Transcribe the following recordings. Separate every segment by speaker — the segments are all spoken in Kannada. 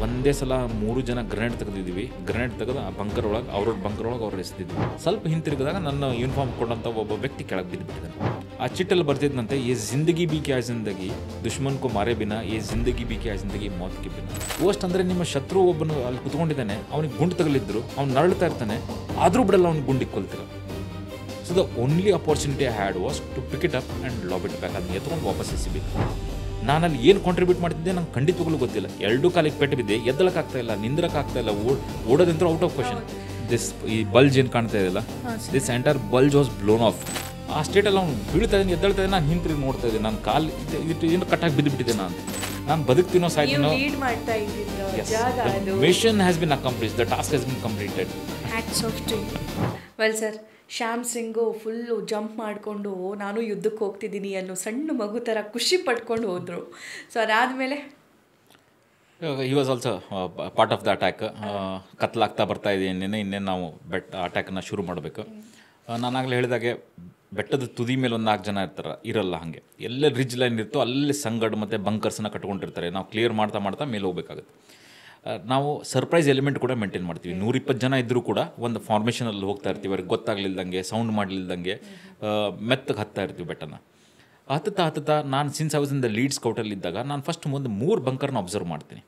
Speaker 1: ಒಂದೇ ಸಲ 3 ಜನ ಗ್ರೆನೇಡ್ ತೆಗೆದಿದ್ದೀವಿ. ಗ್ರೆನೇಡ್ ತೆಗೆದು ಆ ಬಂಕರ್ ಒಳಗೆ ಅವ್ರು ಎಸೆದಿದ್ವಿ. ಸ್ವಲ್ಪ ಹಿಂತಿರುಗಿದಾಗ ನನ್ನ ಯೂನಿಫಾರ್ಮ್ ಕೊಟ್ಟಂಥ ಒಬ್ಬ ವ್ಯಕ್ತಿ ಕೆಳಗೆ ಬಿದ್ದುಬಿಟ್ಟಿದ್ದಾನೆ. ಆ ಚಿಟ್ಟಲ್ಲಿ ಬರ್ತಿದ್ದಂತೆ ಈ ಜಿಂದಗಿ ಬಿ ಕ್ಯಾ ಜಿಂದಗಿ ದುಶ್ಮನ್ ಕೋ ಮಾರೇ ಬಿನಾ ಈ ಜಿಂದಗಿ ಬಿ ಕ್ಯಾ ಜಿಂದಗಿ ಮೌತ್ ಕೆ ಬಿನಾ. ಓಸ್ಟ್ ಅಂದರೆ ನಿಮ್ಮ ಶತ್ರು ಒಬ್ಬನು ಅಲ್ಲಿ ಕುತ್ಕೊಂಡಿದ್ದಾನೆ, ಅವನಿಗೆ ಗುಂಡು ತಗಲಿದ್ರು, ಅವ್ನು ನರಳ್ತಾ ಇರ್ತಾನೆ, ಆದರೂ ಬಿಡಲ್ಲ ಅವ್ನಿಗೆ ಗುಂಡಿಗೆ ಕೊಲ್ತಿರ. So the only opportunity I had was to pick it up and lob it back. ಅದನ್ನ ಎತ್ಕೊಂಡು ವಾಪಸ್ ಎಸಿಬೇಕು. ನಾನಲ್ಲಿ ಏನು ಕಾಂಟ್ರಿಬ್ಯೂಟ್ ಮಾಡ್ತಿದ್ದೆ ನಂಗೆ ಖಂಡಿತವಾಗ್ಲೂ ಗೊತ್ತಿಲ್ಲ. 2 ಕಾಲಿಗೆ ಪೆಟ್ಟು ಬಿದ್ದೆ, ಎದ್ದಳಕ್ಕಾಗ್ತಾ ಇಲ್ಲ, ನಿಂದ್ರಕ್ಕಾಗ್ತಾ ಇಲ್ಲ, ಓಡೋದಂತೂ ಔಟ್ ಆಫ್ ಕ್ವಶನ್. ಈ ಬಲ್ಜ್ ಏನು ಕಾಣ್ತಾ ಇದೆಯಲ್ಲ, this entire bulge was blown of. ಆ ಸ್ಟೇಟಲ್ಲಿ ಅವ್ನು ಬೀಳ್ತಾ ಇದ್ದೀನಿ, ಎದ್ದಳ್ತಾ ಇದ್ದೀನಿ, ನಾನು ಹಿಂತಿರುಗಿ ನೋಡ್ತಾ ಇದ್ದೆ. ನಾನು ಕಾಲು ಏನು ಕಟ್ಟಾಗಿ ಬಿದ್ದುಬಿಟ್ಟಿದ್ದೆ. ನಾನು ಬದುಕ್ತೀನೋ ಸಾಯ್ತೀನೋ. Mission has been accomplished, the task has been completed.
Speaker 2: Hats off to you. Well sir, Shyam Singh full jump ಮಾಡಿಕೊಂಡು ನಾನು ಯುದ್ಧಕ್ಕೆ ಹೋಗ್ತಿದ್ದೀನಿ ಅನ್ನೋ ಸಣ್ಣ ಮಗು ಥರ ಖುಷಿ ಪಡ್ಕೊಂಡು ಹೋದರು. ಸೊ ಅದಾದಮೇಲೆ
Speaker 1: he was also part of the attack. ಕತ್ಲಾಗ್ತಾ ಬರ್ತಾ ಇದೆ, ಇನ್ನೇನು ನಾವು ಅಟ್ಯಾಕನ್ನು ಶುರು ಮಾಡಬೇಕು. ನಾನಾಗಲೇ ಹೇಳಿದಾಗೆ ಬೆಟ್ಟದ ತುದಿ ಮೇಲೆ ಒಂದು 4 ಜನ ಇರಲ್ಲ. ಹಾಗೆ ಎಲ್ಲ ರಿಜ್ ಲೈನ್ ಇರ್ತೋ ಅಲ್ಲಿ ಸಂಗಡ್ ಮತ್ತು ಬಂಕರ್ಸನ್ನ ಕಟ್ಕೊಂಡಿರ್ತಾರೆ. ನಾವು ಕ್ಲಿಯರ್ ಮಾಡ್ತಾ ಮೇಲೆ ಹೋಗ್ಬೇಕಾಗುತ್ತೆ. ನಾವು ಸರ್ಪ್ರೈಸ್ ಎಲಿಮೆಂಟ್ ಕೂಡ ಮೇಂಟೈನ್ ಮಾಡ್ತೀವಿ. 120 ಜನ ಇದ್ದರೂ ಕೂಡ ಒಂದು ಫಾರ್ಮೇಷನಲ್ಲಿ ಹೋಗ್ತಾ ಇರ್ತೀವಿ. ಅವ್ರಿಗೆ ಗೊತ್ತಾಗ್ಲಿಲ್ದಂಗೆ, ಸೌಂಡ್ ಮಾಡಲಿಲ್ದಂಗೆ ಮೆತ್ತಗೆ ಹತ್ತಾ ಇರ್ತೀವಿ ಬೆಟ್ಟನ. ಹತ್ತುತ್ತಾ ನಾನು since I was in the lead ಸ್ಕೌಟಲ್ಲಿದ್ದಾಗ ನಾನು ಫಸ್ಟ್ ಮುಂದೆ 3 ಬಂಕರ್ನ ಅಬ್ಸರ್ವ್ ಮಾಡ್ತೀನಿ.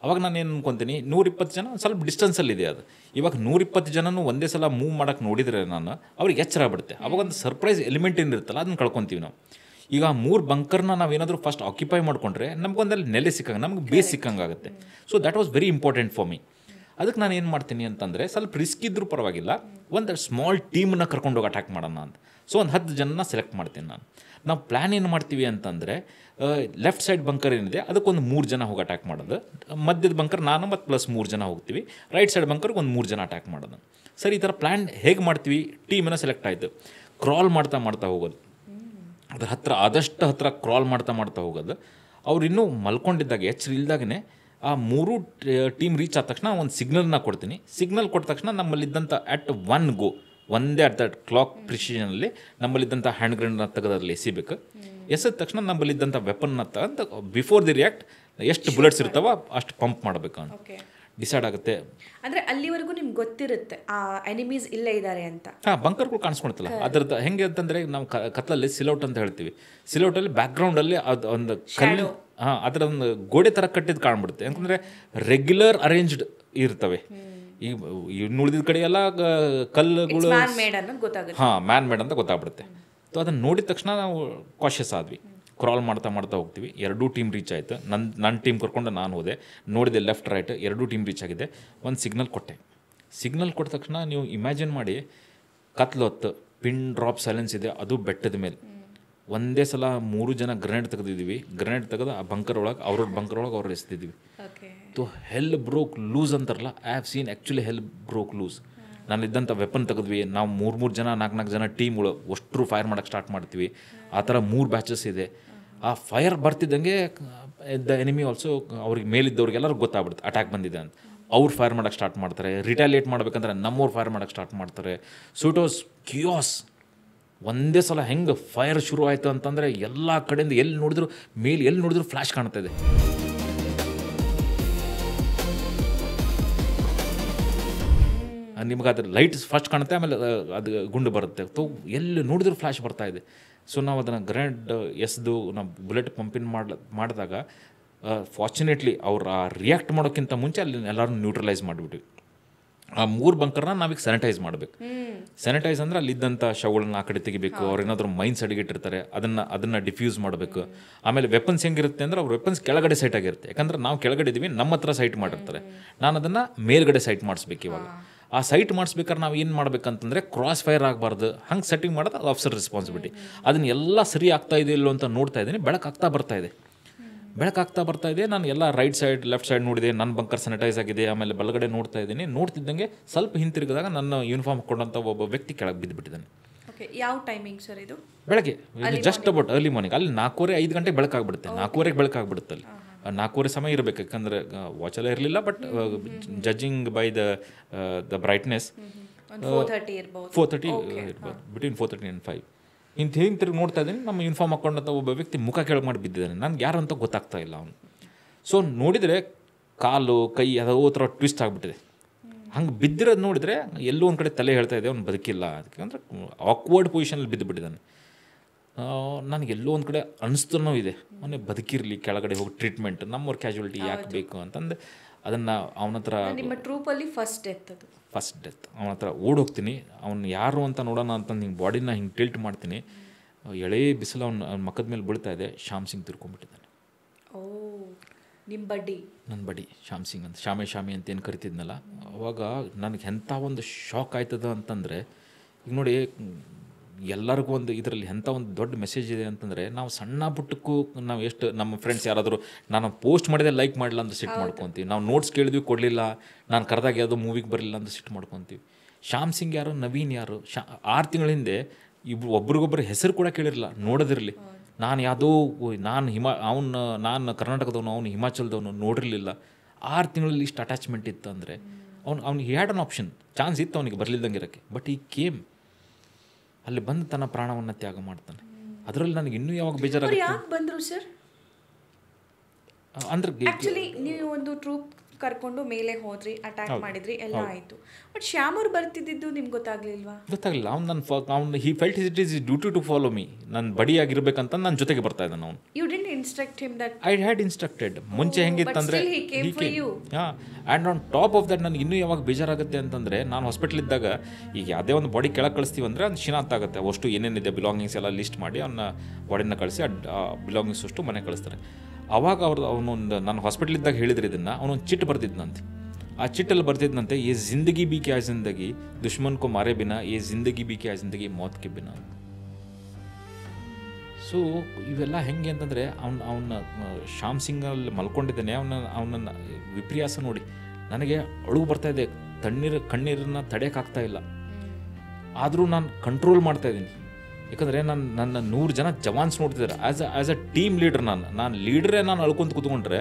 Speaker 1: ಅವಾಗ ನಾನು ಏನು ಅನ್ಕೊತೀನಿ, 120 ಜನ ಸ್ವಲ್ಪ ಡಿಸ್ಟೆನ್ಸಲ್ಲಿದೆ ಅದು. ಇವಾಗ 120 ಜನನೂ ಒಂದೇ ಸಲ ಮೂವ್ ಮಾಡೋಕ್ಕೆ ನೋಡಿದರೆ ನಾನು ಅವ್ರಿಗೆ ಎಚ್ಚರ ಆಗ್ಬಿಡುತ್ತೆ. ಅವಾಗ ಒಂದು ಸರ್ಪ್ರೈಸ್ ಎಲಿಮೆಂಟ್ ಏನಿರುತ್ತಲ್ಲ ಅದನ್ನು ಕಳ್ಕೊತೀವಿ ನಾವು. ಈಗ 3 ಬಂಕರ್ನ ನಾವೇನಾದರೂ ಫಸ್ಟ್ ಆಕ್ಯುಪೈ ಮಾಡಿಕೊಂಡ್ರೆ ನಮಗೊಂದಲ್ಲಿ ನೆಲೆ ಸಿಕ್ಕಂಗೆ, ನಮ್ಗೆ ಬೇಸ್ ಸಿಕ್ಕಂಗೆ ಆಗುತ್ತೆ. So that was very important for me. ಅದಕ್ಕೆ ನಾನು ಏನು ಮಾಡ್ತೀನಿ ಅಂತಂದರೆ, ಸ್ವಲ್ಪ ರಿಸ್ಕ್ ಇದ್ದರೂ ಪರವಾಗಿಲ್ಲ, ಒಂದು ಸ್ಮಾಲ್ ಟೀಮನ್ನ ಕರ್ಕೊಂಡೋಗಿ ಅಟ್ಯಾಕ್ ಮಾಡೋಣ ಅಂತ. ಸೊ ಒಂದು 10 ಜನನ ಸೆಲೆಕ್ಟ್ ಮಾಡ್ತೀನಿ ನಾನು. ನಾವು ಪ್ಲ್ಯಾನ್ ಏನು ಮಾಡ್ತೀವಿ ಅಂತಂದರೆ, ಲೆಫ್ಟ್ ಸೈಡ್ ಬಂಕರ್ ಏನಿದೆ ಅದಕ್ಕೊಂದು 3 ಜನ ಹೋಗಿ ಅಟ್ಯಾಕ್ ಮಾಡೋದು. ಮಧ್ಯದ ಬಂಕರ್ ನಾನು ಮತ್ತು ಪ್ಲಸ್ 3 ಜನ ಹೋಗ್ತೀವಿ. ರೈಟ್ ಸೈಡ್ ಬಂಕರ್ಗೆ ಒಂದು 3 ಜನ ಅಟ್ಯಾಕ್ ಮಾಡೋದು. ಸರಿ, ಈ ಥರ ಪ್ಲ್ಯಾನ್ ಹೇಗೆ ಮಾಡ್ತೀವಿ? ಟೀಮನ್ನು ಸೆಲೆಕ್ಟ್ ಆಯಿತು. ಕ್ರಾಲ್ ಮಾಡ್ತಾ ಹೋಗೋದು, ಅದ್ರ ಆದಷ್ಟು ಹತ್ತಿರ ಕ್ರಾಲ್ ಮಾಡ್ತಾ ಹೋಗೋದು. ಅವ್ರು ಇನ್ನೂ ಮಲ್ಕೊಂಡಿದ್ದಾಗ, ಎಚ್ಚರ ಇಲ್ದಾಗೇ ಆ 3 ಟೀಮ್ ರೀಚ್ ಆದ ತಕ್ಷಣ ಒಂದು ಸಿಗ್ನಲ್ನ ಕೊಡ್ತೀನಿ. ಸಿಗ್ನಲ್ ಕೊಟ್ಟ ತಕ್ಷಣ ನಮ್ಮಲ್ಲಿದ್ದಂಥ ಅಟ್ 1 ಗೋ, ಒಂದೇ ಅಟ್ ದಟ್ ಕ್ಲಾಕ್ ಪ್ರಿಸಿಷನಲ್ಲಿ ನಮ್ಮಲ್ಲಿದ್ದಂಥ ಹ್ಯಾಂಡ್ ಗ್ರೆನೇಡ್ನ ತೆಗೆದಲ್ಲಿ ಎಸಿಬೇಕು. ಎಸೆದ ತಕ್ಷಣ ನಮ್ಮಲ್ಲಿದ್ದಂಥ ವೆಪನ್ನ ತಗೊಂಡು ಬಿಫೋರ್ ದಿ ರಿಯಾಕ್ಟ್ ಎಷ್ಟು ಬುಲೆಟ್ಸ್ ಇರ್ತಾವೋ ಅಷ್ಟು ಪಂಪ್ ಮಾಡಬೇಕು ಅಂತ ಡಿಸೈಡ್ ಆಗುತ್ತೆ.
Speaker 2: ಅಂದರೆ ಅಲ್ಲಿವರೆಗೂ ನಿಮ್ಗೆ ಗೊತ್ತಿರುತ್ತೆ ಆ ಎನಿಮೀಸ್ ಇಲ್ಲೇ ಇದ್ದಾರೆ ಅಂತ.
Speaker 1: ಬಂಕರ್ಗಳು ಕಾಣಿಸ್ಕೊಳ್ತಲ್ಲ. ಅದ್ರದ್ದು ಹೆಂಗೆ ಅಂತಂದರೆ, ನಾವು ಕತ್ಲಲ್ಲಿ ಸಿಲೌಟ್ ಅಂತ ಹೇಳ್ತೀವಿ. ಸಿಲೌಟಲ್ಲಿ ಬ್ಯಾಕ್ಗ್ರೌಂಡಲ್ಲಿ ಅದು ಒಂದು ಕಲ್ಲು, ಅದರ ಒಂದು ಗೋಡೆ ಥರ ಕಟ್ಟಿದ್ದು ಕಾಣ್ಬಿಡುತ್ತೆ. ಯಾಕಂದರೆ ರೆಗ್ಯುಲರ್ ಅರೇಂಜ್ಡ್ ಇರ್ತವೆ. ಈ ಉಳಿದಿದ್ದ ಕಡೆ ಎಲ್ಲ ಕಲ್ಲುಗಳು ಮ್ಯಾನ್ ಮೇಡ್ ಅಂತ ಗೊತ್ತಾಗ್ಬಿಡುತ್ತೆ. ಸೊ ಅದನ್ನು ನೋಡಿದ ತಕ್ಷಣ ನಾವು ಕಾಷಿಯಸ್ ಆದ್ವಿ. ಕ್ರಾಲ್ ಮಾಡ್ತಾ ಹೋಗ್ತೀವಿ. 2 ಟೀಮ್ ರೀಚ್ ಆಯಿತು. ನನ್ನ ಟೀಮ್ ಕರ್ಕೊಂಡು ನಾನು ಹೋದೆ. ನೋಡಿದೆ ಲೆಫ್ಟ್ ರೈಟ್ 2 ಟೀಮ್ ರೀಚ್ ಆಗಿದೆ. ಒಂದು ಸಿಗ್ನಲ್ ಕೊಟ್ಟೆ. ಸಿಗ್ನಲ್ ಕೊಟ್ಟ ತಕ್ಷಣ ನೀವು ಇಮ್ಯಾಜಿನ್ ಮಾಡಿ, ಕತ್ಲು ಹೊತ್ತು ಪಿನ್ ಡ್ರಾಪ್ ಸೈಲೆನ್ಸ್ ಇದೆ, ಅದು ಬೆಟ್ಟದ ಮೇಲೆ. ಒಂದೇ ಸಲ 3 ಜನ ಗ್ರೆನೇಡ್ ತೆಗೆದಿದ್ದೀವಿ. ಗ್ರೆನೇಡ್ ತೆಗೆದು ಆ ಬಂಕರ್ ಒಳಗೆ ಅವ್ರು ಎಸೆದಿದ್ವಿ. ಸೊ ಹೆಲ್ ಬ್ರೋಕ್ ಲೂಸ್ ಅಂತಾರಲ್ಲ, I have seen actually hell broke loose. ನಾನಿದ್ದಂಥ ವೆಪನ್ ತೆಗೆದ್ವಿ. ನಾವು 3 ಜನ 4 ಜನ ಟೀಮ್ಗಳು ಅಷ್ಟರು ಫೈರ್ ಮಾಡೋಕ್ಕೆ ಸ್ಟಾರ್ಟ್ ಮಾಡ್ತೀವಿ. ಆ ಥರ 3 ಬ್ಯಾಚಸ್ ಇದೆ. ಆ ಫೈರ್ ಬರ್ತಿದ್ದಂಗೆ ದ ಎನಿಮಿ ಆಲ್ಸೋ, ಅವ್ರಿಗೆ ಮೇಲಿದ್ದವ್ರಿಗೆಲ್ಲರೂ ಗೊತ್ತಾಗ್ಬಿಡುತ್ತೆ ಅಟ್ಯಾಕ್ ಬಂದಿದೆ ಅಂತ. ಅವ್ರು ಫೈರ್ ಮಾಡೋಕ್ಕೆ ಸ್ಟಾರ್ಟ್ ಮಾಡ್ತಾರೆ. ರಿಟಾಲಿಯೇಟ್ ಮಾಡ್ಬೇಕಂದ್ರೆ ನಮ್ಮವ್ರು ಫೈರ್ ಮಾಡೋಕ್ಕೆ ಸ್ಟಾರ್ಟ್ ಮಾಡ್ತಾರೆ. So it was Kia's. ಒಂದೇ ಸಲ ಹೆಂಗೆ ಫೈರ್ ಶುರು ಆಯಿತು ಅಂತಂದರೆ, ಎಲ್ಲ ಕಡೆಯಿಂದ ಎಲ್ಲಿ ನೋಡಿದ್ರು ಫ್ಲ್ಯಾಶ್ ಕಾಣ್ತಾ ಇದೆ. ನಿಮ್ಗೆ ಅದ್ರ ಲೈಟ್ ಫಸ್ಟ್ ಕಾಣುತ್ತೆ, ಆಮೇಲೆ ಅದು ಗುಂಡು ಬರುತ್ತೆ. ಎಲ್ಲಿ ನೋಡಿದ್ರು ಫ್ಲ್ಯಾಶ್ ಬರ್ತಾ ಇದೆ. ಸೊ ನಾವು ಅದನ್ನು ಗ್ರೆನೇಡ್ ಎಸೆದು ನಾವು ಬುಲೆಟ್ ಪಂಪಿನ್ ಮಾಡಿದಾಗ ಫಾರ್ಚುನೇಟ್ಲಿ ಅವ್ರು ರಿಯಾಕ್ಟ್ ಮಾಡೋಕ್ಕಿಂತ ಮುಂಚೆ ಅಲ್ಲಿ ಎಲ್ಲರೂ ನ್ಯೂಟ್ರಲೈಸ್ ಮಾಡಿಬಿಟ್ವಿ. ಆ 3 ಬಂಕರ್ನ ನಾವೀಗ ಸ್ಯಾನಿಟೈಸ್ ಮಾಡಬೇಕು. ಸ್ಯಾನಿಟೈಸ್ ಅಂದರೆ ಅಲ್ಲಿದ್ದಂಥ ಶವಗಳನ್ನ ಆ ಕಡೆ ತೆಗಿಬೇಕು. ಅವ್ರು ಏನಾದರೂ ಮೈನ್ಸ್ ಅಡಿಗಿಟ್ಟಿರ್ತಾರೆ, ಅದನ್ನು ಡಿಫ್ಯೂಸ್ ಮಾಡಬೇಕು. ಆಮೇಲೆ ವೆಪನ್ಸ್ ಹೆಂಗಿರುತ್ತೆ ಅಂದರೆ, ಅವ್ರ ವೆಪನ್ಸ್ ಕೆಳಗಡೆ ಸೈಟ್ ಆಗಿರುತ್ತೆ. ಯಾಕಂದರೆ ನಾವು ಕೆಳಗಡೆ ಇದ್ದೀವಿ, ನಮ್ಮ ಹತ್ರ ಸೈಟ್ ಮಾಡಿರ್ತಾರೆ. ನಾನು ಅದನ್ನು ಮೇಲ್ಗಡೆ ಸೈಟ್ ಮಾಡಿಸ್ಬೇಕು. ಇವಾಗ ಆ ಸೈಟ್ ಮಾಡಿಸ್ಬೇಕಾದ್ರೆ ನಾವು ಏನು ಮಾಡ್ಬೇಕಂತಂದರೆ, ಕ್ರಾಸ್ ಫೈರ್ ಆಗಬಾರ್ದು. ಹಂಗೆ ಸೆಟ್ಟಿಂಗ್ ಮಾಡೋದು ಅದು ಆಫೀಸರ್ ರೆಸ್ಪಾನ್ಸಿಬಿಲಿಟಿ. ಅದನ್ನೆಲ್ಲ ಸರಿ ಆಗ್ತಾ ಇದೆ ಇಲ್ಲೋ ಅಂತ ನೋಡ್ತಾ ಇದ್ದೀನಿ. ಬೆಳಕಾಗ್ತಾ ಬರ್ತಾ ಇದೆ. ನಾನು ಎಲ್ಲ ರೈಟ್ ಸೈಡ್ ಲೆಫ್ಟ್ ಸೈಡ್ ನೋಡಿದೆ. ನನ್ನ ಬಂಕರ್ ಸ್ಯಾನಿಟೈಸ್ ಆಗಿದೆ. ಆಮೇಲೆ ಬಲಗಡೆ ನೋಡ್ತಾ ಇದ್ದೀನಿ. ನೋಡ್ತಿದ್ದಂಗೆ ಸ್ವಲ್ಪ ಹಿಂತಿರುಗಿದಾಗ ನನ್ನ ಯೂನಿಫಾರ್ಮ್ ಹಾಕೊಂಡಂಥ ಒಬ್ಬ ವ್ಯಕ್ತಿ ಕೆಳಗೆ ಬಿದ್ದುಬಿಟ್ಟಿದ್ದಾನೆ.
Speaker 2: ಯಾವ ಟೈಮಿಂಗ್ ಸರ್ ಇದು?
Speaker 1: ಬೆಳಗ್ಗೆ, ಜಸ್ಟ್ ಅಬೌಟ್ ಅರ್ಲಿ ಮಾರ್ನಿಂಗ್. ಅಲ್ಲಿ 4:30-5 ಗಂಟೆಗೆ ಬೆಳಕಾಗ್ಬಿಡುತ್ತೆ. 4:30ಗೆ ಬೆಳಕಾಗ್ಬಿಡುತ್ತೆ. ಅಲ್ಲಿ 4:30 ಸಮಯ ಇರಬೇಕು. ಯಾಕಂದರೆ ವಾಚೆಲ್ಲ ಇರಲಿಲ್ಲ. But judging by the brightness 4:30 ಇರ್ಬೋದು. ಬಿಟ್ವೀನ್ 4:30 and 5 ಹಿಂತಿರುಗಿ ನೋಡ್ತಾ ಇದ್ದೀನಿ. ನಮ್ಮ ಯೂನಿಫಾರ್ಮ್ ಹಾಕೊಂಡಂಥ ಒಬ್ಬ ವ್ಯಕ್ತಿ ಮುಖ ಕೆಳಗೆ ಮಾಡಿ ಬಿದ್ದಿದ್ದಾನೆ. ನನಗೆ ಯಾರು ಅಂತ ಗೊತ್ತಾಗ್ತಾ ಇಲ್ಲ ಅವನು. ಸೊ ನೋಡಿದರೆ ಕಾಲು ಕೈ ಅದೋ ಥರ ಟ್ವಿಸ್ಟ್ ಆಗಿಬಿಟ್ಟಿದೆ. ಹಂಗೆ ಬಿದ್ದಿರೋದು ನೋಡಿದರೆ ಎಲ್ಲೋ ಒಂದು ಕಡೆ ತಲೆ ಹೇಳ್ತಾ ಇದೆ ಅವ್ನು ಬದುಕಿಲ್ಲ ಅದಕ್ಕೆ, ಅಂದರೆ ಆಕ್ವರ್ಡ್ ಪೊಸಿಷನಲ್ಲಿ ಬಿದ್ದುಬಿಟ್ಟಿದ್ದಾನೆ. ನನಗೆಲ್ಲೋ ಒಂದು ಕಡೆ ಅನಿಸ್ತನೂ ಇದೆ ಅವನೇ ಬದುಕಿರಲಿ, ಕೆಳಗಡೆ ಹೋಗಿ ಟ್ರೀಟ್ಮೆಂಟ್, ನಮ್ಮವ್ರ ಕ್ಯಾಶುಯಾಲಿಟಿ ಯಾಕೆ ಬೇಕು ಅಂತಂದು ಅದನ್ನು ಅವನ ಹತ್ರ
Speaker 2: ನಿಮ್ಮ ಟ್ರೂಪಲ್ಲಿ ಫಸ್ಟ್ ಡೆತ್
Speaker 1: ಅವನ ಹತ್ರ ಓಡೋಗ್ತೀನಿ. ಅವ್ನು ಯಾರು ಅಂತ ನೋಡೋಣ ಅಂತಂದು ಹಿಂಗೆ ಬಾಡಿನ ಹಿಂಗೆ ಟಿಲ್ಟ್ ಮಾಡ್ತೀನಿ. ಎಳೆ ಬಿಸಿಲು ಅವ್ನ ಮಕ್ಕದ ಮೇಲೆ ಬೀಳ್ತಾ ಇದೆ. ಶ್ಯಾಮ್ ಸಿಂಗ್ ತಿರ್ಕೊಂಡ್ಬಿಟ್ಟಿದ್ದಾನೆ.
Speaker 2: ಓ, ನಿಮ್ಮ
Speaker 1: ನನ್ನ ಬಡಿ ಶ್ಯಾಮ್ ಸಿಂಗ್ ಅಂತ, ಶಾಮಿ ಅಂತ ಏನು ಕರಿತಿದ್ನಲ್ಲ, ಅವಾಗ ನನಗೆ ಎಂಥ ಒಂದು ಶಾಕ್ ಆಯ್ತದ ಅಂತಂದರೆ, ಈಗ ನೋಡಿ ಎಲ್ಲರಿಗೂ ಒಂದು ಇದರಲ್ಲಿ ಎಂಥ ಒಂದು ದೊಡ್ಡ ಮೆಸೇಜ್ ಇದೆ ಅಂತಂದರೆ, ನಾವು ಸಣ್ಣ ಪುಟ್ಟಕ್ಕೂ ನಾವು ಎಷ್ಟು ನಮ್ಮ ಫ್ರೆಂಡ್ಸ್ ಯಾರಾದರೂ ನಾನು ಪೋಸ್ಟ್ ಮಾಡಿದೆ ಲೈಕ್ ಮಾಡಲಿಲ್ಲ ಅಂತ ಸಿಟ್ಟು ಮಾಡ್ಕೊತೀವಿ. ನಾವು ನೋಟ್ಸ್ ಕೇಳಿದ್ವಿ ಕೊಡಲಿಲ್ಲ, ನಾನು ಕರೆದಾಗ ಯಾವುದೋ ಮೂವಿಗೆ ಬರಲಿಲ್ಲ ಅಂತ ಸಿಟ್ಟು ಮಾಡ್ಕೊತೀವಿ. ಶ್ಯಾಮ್ ಸಿಂಗ್ ಯಾರು, ನವೀನ್ ಯಾರು, 6 ತಿಂಗಳ ಹಿಂದೆ ಒಬ್ರಿಗೊಬ್ಬರು ಹೆಸರು ಕೂಡ ಕೇಳಿರಲಿಲ್ಲ, ನೋಡೋದಿರಲಿ. ನಾನು ಯಾವುದೋ ನಾನು ಕರ್ನಾಟಕದವನು, ಅವನು ಹಿಮಾಚಲದವನು, ನೋಡಿರಲಿಲ್ಲ. 6 ತಿಂಗಳಲ್ಲಿ ಇಷ್ಟು ಅಟ್ಯಾಚ್ಮೆಂಟ್ ಇತ್ತು ಅಂದರೆ ಅವ್ನಿಗೆ ಹ್ಯಾಡ್ ಅನ್ ಆಪ್ಷನ್, ಚಾನ್ಸ್ ಇತ್ತು ಅವನಿಗೆ ಬರಲಿಲ್ದಂಗೆ ಇರೋಕ್ಕೆ. ಬಟ್ ಈ ಕೇಮ್ ಅಲ್ಲಿ ಬಂದು ತನ್ನ ಪ್ರಾಣವನ್ನು ತ್ಯಾಗ ಮಾಡ್ತಾನೆ. ಅದರಲ್ಲಿ ನನಗೆ ಇನ್ನೂ ಯಾವಾಗ ಬೇಜಾರಾಗುತ್ತೆ
Speaker 2: ಯಾಕೆ ಬಂದರು ಸರ್
Speaker 1: ಅಂದ್ರೆ,
Speaker 2: ಆ್ಯಕ್ಚುಲಿ ನೀವು ಒಂದು ಟ್ರೂಪ್ ಕರ್ಕೊಂಡು ಮೇಲೆ ಹೋದ್ರಿ, ಅಟ್ಯಾಕ್ ಮಾಡಿದ್ರಿ, ಎಲ್ಲ ಆಯಿತು. ಬಟ್ ಶ್ಯಾಮ್ ಅವ್ರು ಬರ್ತಿದ್ದು ನಿಮ್ಗೆ ಗೊತ್ತಾಗ್ಲಿಲ್ವಾ?
Speaker 1: ಗೊತ್ತಾಗಲಿಲ್ಲ. ಅವ್ನು he felt it is duty to follow me. ನನ್ನ ಬಡಿಯಾಗಿರ್ಬೇಕಂತ ನನ್ನ ಜೊತೆಗೆ ಬರ್ತಾ ಇದ್ದಾನೆ ಅವನು.
Speaker 2: You didn't instruct him that?
Speaker 1: I had instructed. ಮುಂಚೆ ಹೆಂಗಿತ್ತಂದರೆ and on top of that ನನಗೆ ಇನ್ನೂ ಯಾವಾಗ ಬೇಜಾರಾಗುತ್ತೆ ಅಂತಂದರೆ, ನಾನು ಹಾಸ್ಪಿಟ್ಲ್ ಇದ್ದಾಗ ಈಗ ಯಾವುದೇ ಒಂದು ಬಾಡಿ ಕೆಳಗೆ ಕಳಿಸ್ತೀವಿ ಅಂದರೆ ಅದು ಶಿನಾತ್ ಆಗುತ್ತೆ. ಅಷ್ಟು ಏನೇನಿದೆ ಬಿಲಾಂಗಿಂಗ್ಸ್ ಎಲ್ಲ ಲಿಸ್ಟ್ ಮಾಡಿ ಅವನ್ನ ಬಾಡಿನ ಕಳಿಸಿ ಬಿಲಾಂಗಿಂಗ್ಸ್ ಅಷ್ಟು ಮನೆ ಕಳಿಸ್ತಾರೆ. ಆವಾಗ ಅವನೊಂದು ನಾನು ಹಾಸ್ಪಿಟ್ಲಿದ್ದಾಗ ಹೇಳಿದ್ರೆ ಇದನ್ನು, ಅವನೊಂದು ಚಿಟ್ ಬರ್ತಿದ್ನಂತೆ. ಆ ಚಿಟ್ಟಲ್ಲಿ ಬರ್ತಿದ್ದಂತೆ, ये ज़िंदगी भी क्या ज़िंदगी, दुश्मन को मारे बिना ये ज़िंदगी भी क्या ज़िंदगी, मौत के बिना. ಸೊ ಇವೆಲ್ಲ ಹೆಂಗೆ ಅಂತಂದರೆ, ಅವನ ಶ್ಯಾಮ್ ಸಿಂಗಲ್ಲಿ ಮಲ್ಕೊಂಡಿದ್ದಾನೆ. ಅವನನ್ನು ವಿಪರ್ಯಾಸ ನೋಡಿ ನನಗೆ ಅಳುವು ಬರ್ತಾಯಿದೆ. ಕಣ್ಣೀರನ್ನು ತಡೆಯೋಕ್ಕಾಗ್ತಾ ಇಲ್ಲ. ಆದರೂ ನಾನು ಕಂಟ್ರೋಲ್ ಮಾಡ್ತಾಯಿದ್ದೀನಿ. ಯಾಕಂದರೆ ನನ್ನ 100 ಜನ ಜವಾನ್ಸ್ ನೋಡ್ತಿದ್ದಾರೆ. ಆ್ಯಸ್ ಅ ಟೀಮ್ ಲೀಡರ್ ನಾನು ಲೀಡ್ರೇ ನಾನು ಅಳ್ಕೊಂತ ಕೂತ್ಕೊಂಡ್ರೆ